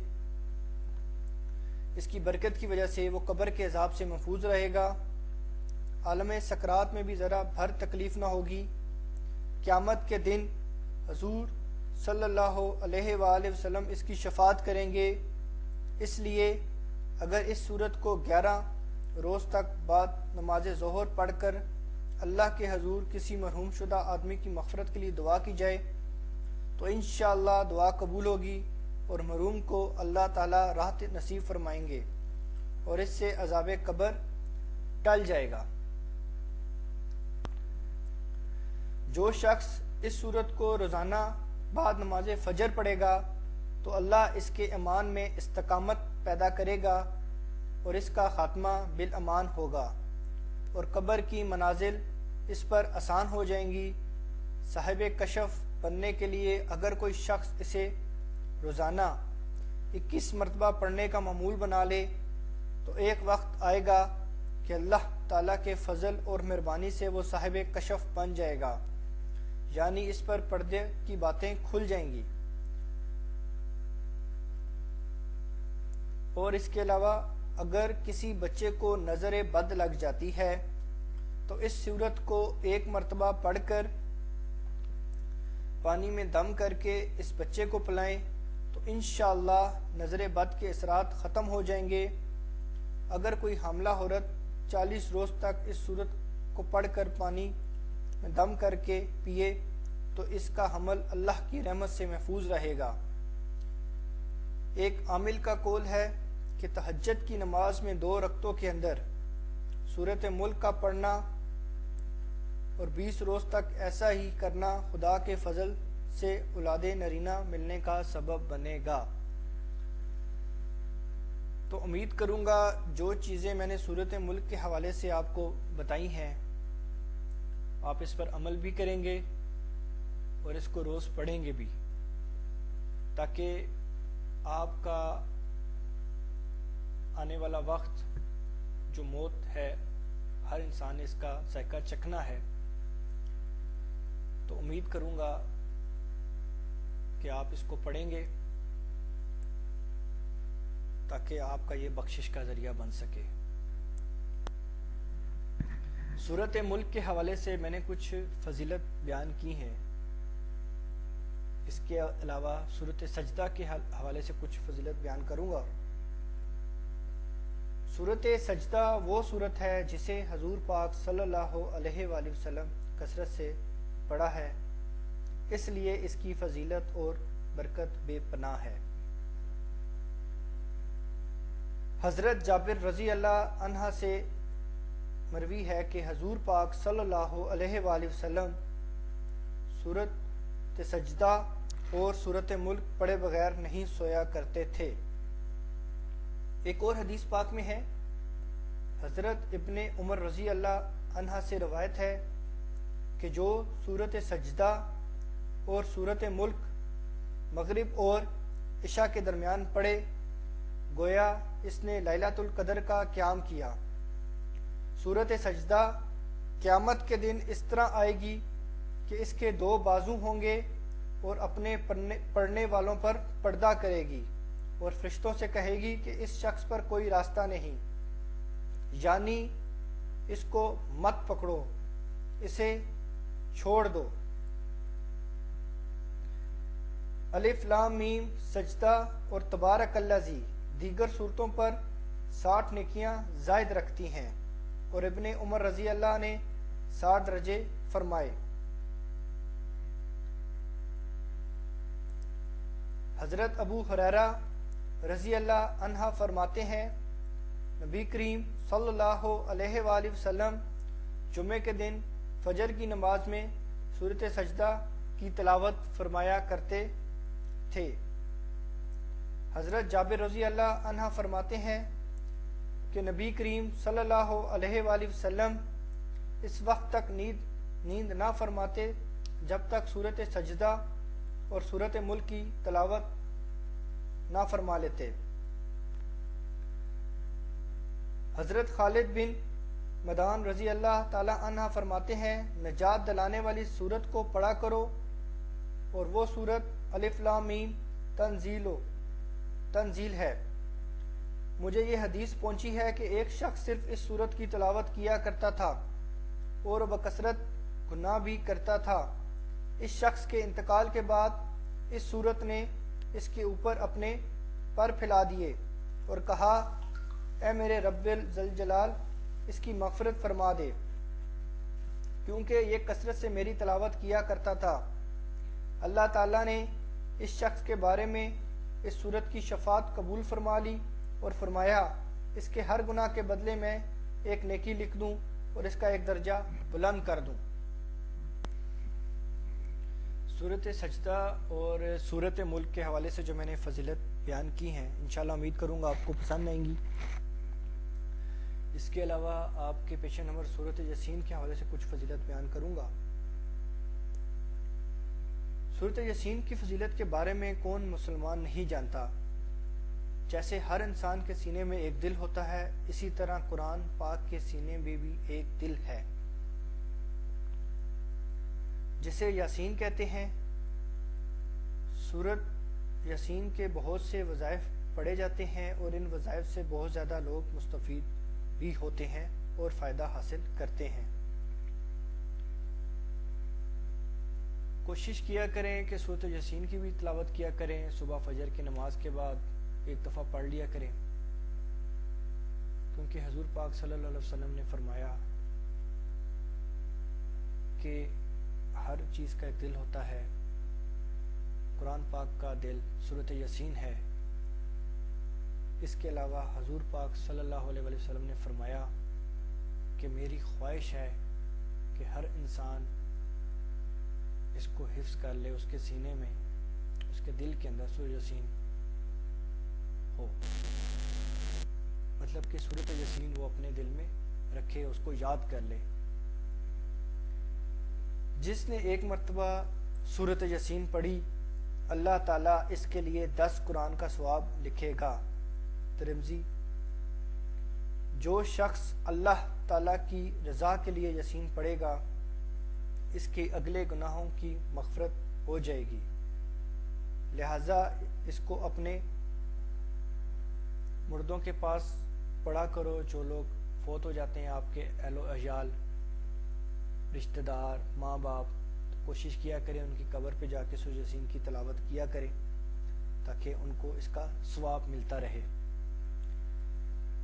اس کی برکت کی وجہ سے وہ قبر کے عذاب سے محفوظ رہے گا، عالم سکرات میں بھی ذرا بھر تکلیف نہ ہوگی، قیامت کے دن حضور صلی اللہ علیہ وآلہ وسلم اس کی شفاعت کریں گے۔ اس لیے اگر اس سورت کو 11 روز تک بعد نماز ظہر پڑھ کر اللہ کے حضور کسی مرحوم شدہ آدمی کی مغفرت کے لیے دعا کی جائے تو انشاءاللہ دعا قبول ہوگی اور مرحوم کو اللہ تعالیٰ راحت نصیب فرمائیں گے اور اس سے عذاب قبر ٹل جائے گا۔ جو شخص اس سورت کو روزانہ بعد نماز فجر پڑھے گا تو اللہ اس کے ایمان میں استقامت پیدا کرے گا اور اس کا خاتمہ بالامان ہوگا اور قبر کی منازل اس پر آسان ہو جائیں گی۔ صاحب کشف بننے کے لیے اگر کوئی شخص اسے روزانہ 21 مرتبہ پڑھنے کا معمول بنا لے تو ایک وقت آئے گا کہ اللہ تعالیٰ کے فضل اور مہربانی سے وہ صاحب کشف بن جائے گا، یعنی اس پر پردے کی باتیں کھل جائیں گی۔ اور اس کے علاوہ اگر کسی بچے کو نظر بد لگ جاتی ہے تو اس سورت کو ایک مرتبہ پڑھ کر پانی میں دم کر کے اس بچے کو پلائیں تو انشاءاللہ نظر بد کے اثرات ختم ہو جائیں گے۔ اگر کوئی حاملہ عورت 40 روز تک اس صورت کو پڑھ کر پانی میں دم کر کے پیے تو اس کا حمل اللہ کی رحمت سے محفوظ رہے گا۔ ایک عامل کا قول ہے کہ تہجد کی نماز میں 2 رکعتوں کے اندر سورۃ ملک کا پڑھنا اور 20 روز تک ایسا ہی کرنا خدا کے فضل سے اولاد نرینہ ملنے کا سبب بنے گا۔ تو امید کروں گا جو چیزیں میں نے سورۃ ملک کے حوالے سے آپ کو بتائی ہیں آپ اس پر عمل بھی کریں گے اور اس کو روز پڑھیں گے بھی، تاکہ آپ کا آنے والا وقت جو موت ہے ہر انسان نے اس کا ذائقہ چکھنا ہے، تو امید کروں گا کہ آپ اس کو پڑھیں گے تاکہ آپ کا یہ بخشش کا ذریعہ بن سکے۔ سورۃ ملک کے حوالے سے میں نے کچھ فضیلت بیان کی ہیں، اس کے علاوہ سورۃ سجدہ کے حوالے سے کچھ فضیلت بیان کروں گا۔ سورۃ سجدہ وہ سورت ہے جسے حضور پاک صلی اللہ علیہ وآلہ وسلم کثرت سے پڑھا ہے، اس لیے اس کی فضیلت اور برکت بے پناہ ہے۔ حضرت جابر رضی اللہ عنہ سے مروی ہے کہ حضور پاک صلی اللہ علیہ وآلہ وسلم سورۃ سجدہ اور سورۃ ملک پڑھے بغیر نہیں سویا کرتے تھے۔ ایک اور حدیث پاک میں ہے، حضرت ابن عمر رضی اللہ عنہ سے روایت ہے کہ جو سورۃ سجدہ اور سورۃ ملک مغرب اور عشاء کے درمیان پڑھے گویا اس نے لیلۃ القدر کا قیام کیا۔ سورۃ سجدہ قیامت کے دن اس طرح آئے گی کہ اس کے 2 بازو ہوں گے اور اپنے پڑھنے والوں پر پردہ کرے گی اور فرشتوں سے کہے گی کہ اس شخص پر کوئی راستہ نہیں، یعنی اس کو مت پکڑو، اسے چھوڑ دو۔ الف لام میم سجدہ اور تبارک الذی دیگر صورتوں پر 60 نیکیاں زائد رکھتی ہیں، اور ابن عمر رضی اللہ نے 60 درجے فرمائے۔ حضرت ابو ہریرہ رضی اللہ عنہ فرماتے ہیں، نبی کریم صلی اللہ علیہ وآلہ وسلم جمعے کے دن فجر کی نماز میں سورۃ سجدہ کی تلاوت فرمایا کرتے تھے۔ حضرت جابر رضی اللہ عنہ فرماتے ہیں کہ نبی کریم صلی اللہ علیہ وآلہ وسلم اس وقت تک نیند نہ فرماتے جب تک سورۃ سجدہ اور سورۃ ملک کی تلاوت نہ فرما لیتے۔ حضرت خالد بن مدان رضی اللہ تعالی عنہ فرماتے ہیں، نجات دلانے والی سورت کو پڑھا کرو، اور وہ سورت الف لام میم تنزیل ہے۔ مجھے یہ حدیث پہنچی ہے کہ ایک شخص صرف اس سورت کی تلاوت کیا کرتا تھا اور بکثرت گناہ بھی کرتا تھا۔ اس شخص کے انتقال کے بعد اس سورت نے اس کے اوپر اپنے پر پھیلا دیے اور کہا، اے میرے رب ذوالجلال اس کی مغفرت فرما دے، کیونکہ یہ کثرت سے میری تلاوت کیا کرتا تھا۔ اللہ تعالیٰ نے اس شخص کے بارے میں اس سورت کی شفاعت قبول فرما لی اور فرمایا، اس کے ہر گناہ کے بدلے میں ایک نیکی لکھ دوں اور اس کا ایک درجہ بلند کر دوں۔ سورۃ سجدہ اور سورۃ ملک کے حوالے سے جو میں نے فضیلت بیان کی ہیں، انشاءاللہ امید کروں گا آپ کو پسند آئیں گی۔ اس کے علاوہ آپ کے پیش نظر سورۃ یاسین کے حوالے سے کچھ فضیلت بیان کروں گا۔ سورۃ یاسین کی فضیلت کے بارے میں کون مسلمان نہیں جانتا؟ جیسے ہر انسان کے سینے میں ایک دل ہوتا ہے، اسی طرح قرآن پاک کے سینے میں بھی ایک دل ہے جسے یاسین کہتے ہیں۔ سورۃ یاسین کے بہت سے وظائف پڑھے جاتے ہیں اور ان وظائف سے بہت زیادہ لوگ مستفید بھی ہوتے ہیں اور فائدہ حاصل کرتے ہیں۔ کوشش کیا کریں کہ سورۃ یاسین کی بھی تلاوت کیا کریں، صبح فجر کی نماز کے بعد ایک دفعہ پڑھ لیا کریں، تو کیونکہ حضور پاک صلی اللہ علیہ وسلم نے فرمایا کہ ہر چیز کا ایک دل ہوتا ہے، قرآن پاک کا دل سورۃ یاسین ہے۔ اس کے علاوہ حضور پاک صلی اللہ علیہ وسلم نے فرمایا کہ میری خواہش ہے کہ ہر انسان اس کو حفظ کر لے، اس کے سینے میں، اس کے دل کے اندر سورۃ یاسین ہو، مطلب کہ سورۃ یاسین وہ اپنے دل میں رکھے، اس کو یاد کر لے۔ جس نے ایک مرتبہ سورۃ یاسین پڑھی، اللہ تعالیٰ اس کے لیے 10 قرآن کا ثواب لکھے گا۔ ترمذی۔ جو شخص اللہ تعالیٰ کی رضا کے لیے یاسین پڑھے گا، اس کے اگلے گناہوں کی مغفرت ہو جائے گی، لہٰذا اس کو اپنے مردوں کے پاس پڑھا کرو، جو لوگ فوت ہو جاتے ہیں آپ کے اہل و عیال، رشتہ دار، ماں باپ، کوشش کیا کریں ان کی قبر پہ جا کے سورۃ یاسین کی تلاوت کیا کریں تاکہ ان کو اس کا ثواب ملتا رہے۔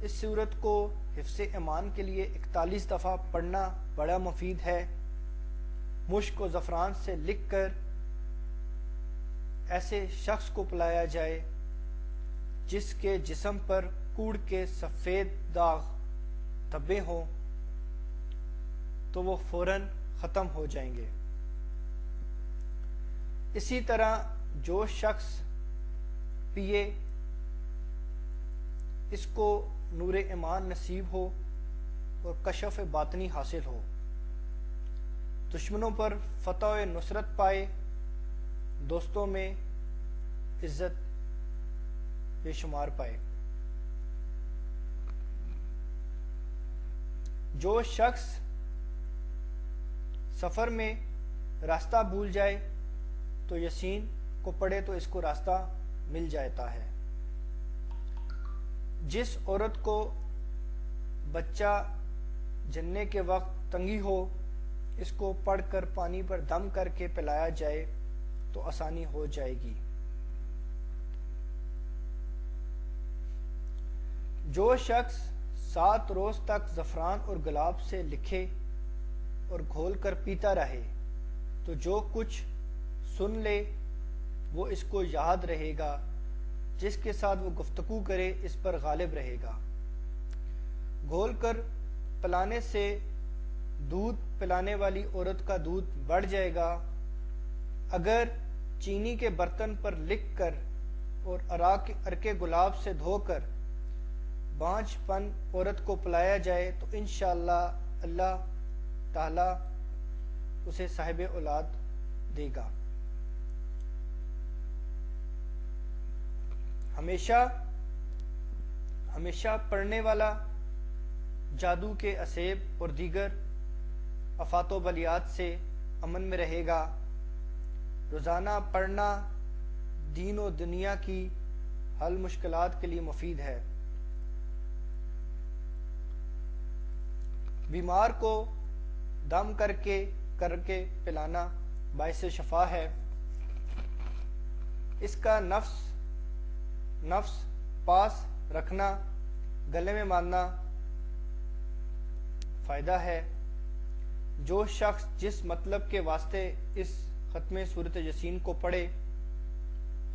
اس سورت کو حفظ ایمان کے لیے 41 دفعہ پڑھنا بڑا مفید ہے۔ مشک و زعفران سے لکھ کر ایسے شخص کو پلایا جائے جس کے جسم پر کوڑ کے سفید داغ دھبے ہوں تو وہ فوراً ختم ہو جائیں گے۔ اسی طرح جو شخص پیے اس کو نور ایمان نصیب ہو اور کشف باطنی حاصل ہو، دشمنوں پر فتح و نصرت پائے، دوستوں میں عزت بے شمار پائے۔ جو شخص سفر میں راستہ بھول جائے تو یاسین کو پڑھے تو اس کو راستہ مل جاتا ہے۔ جس عورت کو بچہ جننے کے وقت تنگی ہو، اس کو پڑھ کر پانی پر دم کر کے پلایا جائے تو آسانی ہو جائے گی۔ جو شخص 7 روز تک زعفران اور گلاب سے لکھے اور گھول کر پیتا رہے تو جو کچھ سن لے وہ اس کو یاد رہے گا، جس کے ساتھ وہ گفتگو کرے اس پر غالب رہے گا۔ گھول کر پلانے سے دودھ پلانے والی عورت کا دودھ بڑھ جائے گا۔ اگر چینی کے برتن پر لکھ کر اور عرق گلاب سے دھو کر بانجھ پن عورت کو پلایا جائے تو انشاءاللہ اللہ تعالی اسے صاحب اولاد دے گا۔ ہمیشہ پڑھنے والا جادو کے اسیب اور دیگر آفات و بلیات سے امن میں رہے گا۔ روزانہ پڑھنا دین و دنیا کی حل مشکلات کے لیے مفید ہے۔ بیمار کو دم کر کے پلانا باعث شفا ہے۔ اس کا نفس پاس رکھنا، گلے میں باندھنا فائدہ ہے۔ جو شخص جس مطلب کے واسطے اس ختم سورۃ یاسین کو پڑھے،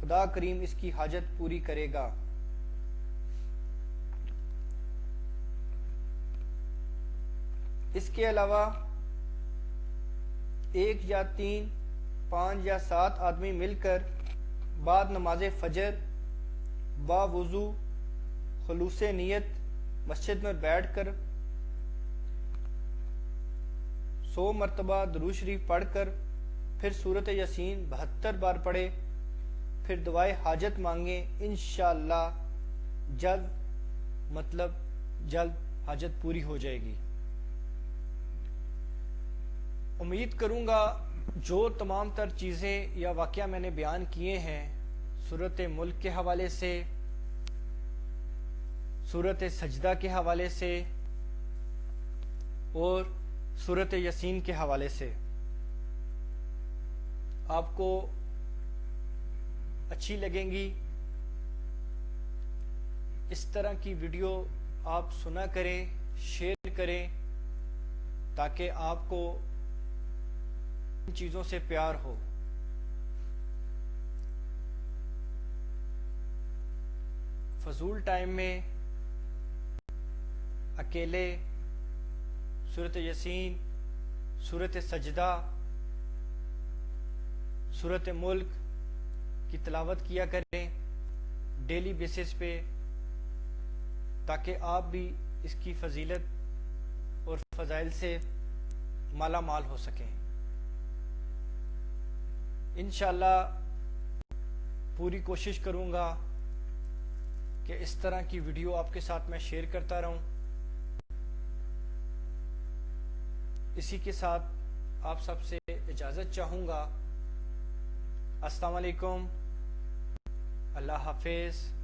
خدا کریم اس کی حاجت پوری کرے گا۔ اس کے علاوہ 1 یا 3، 5 یا 7 آدمی مل کر بعد نماز فجر با وضو خلوص نیت مسجد میں بیٹھ کر 100 مرتبہ درود شریف پڑھ کر پھر سورۃ یاسین 72 بار پڑھے، پھر دعائے حاجت مانگیں، انشاءاللہ جلد حاجت پوری ہو جائے گی۔ امید کروں گا جو تمام تر چیزیں یا واقعہ میں نے بیان کیے ہیں، سورۃ ملک کے حوالے سے، سورۃ سجدہ کے حوالے سے اور سورۃ یاسین کے حوالے سے، آپ کو اچھی لگیں گی۔ اس طرح کی ویڈیو آپ سنا کریں، شیئر کریں، تاکہ آپ کو ان چیزوں سے پیار ہو۔ فضول ٹائم میں اکیلے سورۃ یاسین، سورۃ سجدہ، سورۃ ملک کی تلاوت کیا کریں ڈیلی بیسس پہ، تاکہ آپ بھی اس کی فضیلت اور فضائل سے مالا مال ہو سکیں۔ انشاءاللہ پوری کوشش کروں گا کہ اس طرح کی ویڈیو آپ کے ساتھ میں شیئر کرتا رہوں۔ اسی کے ساتھ آپ سب سے اجازت چاہوں گا۔ السلام علیکم، اللہ حافظ۔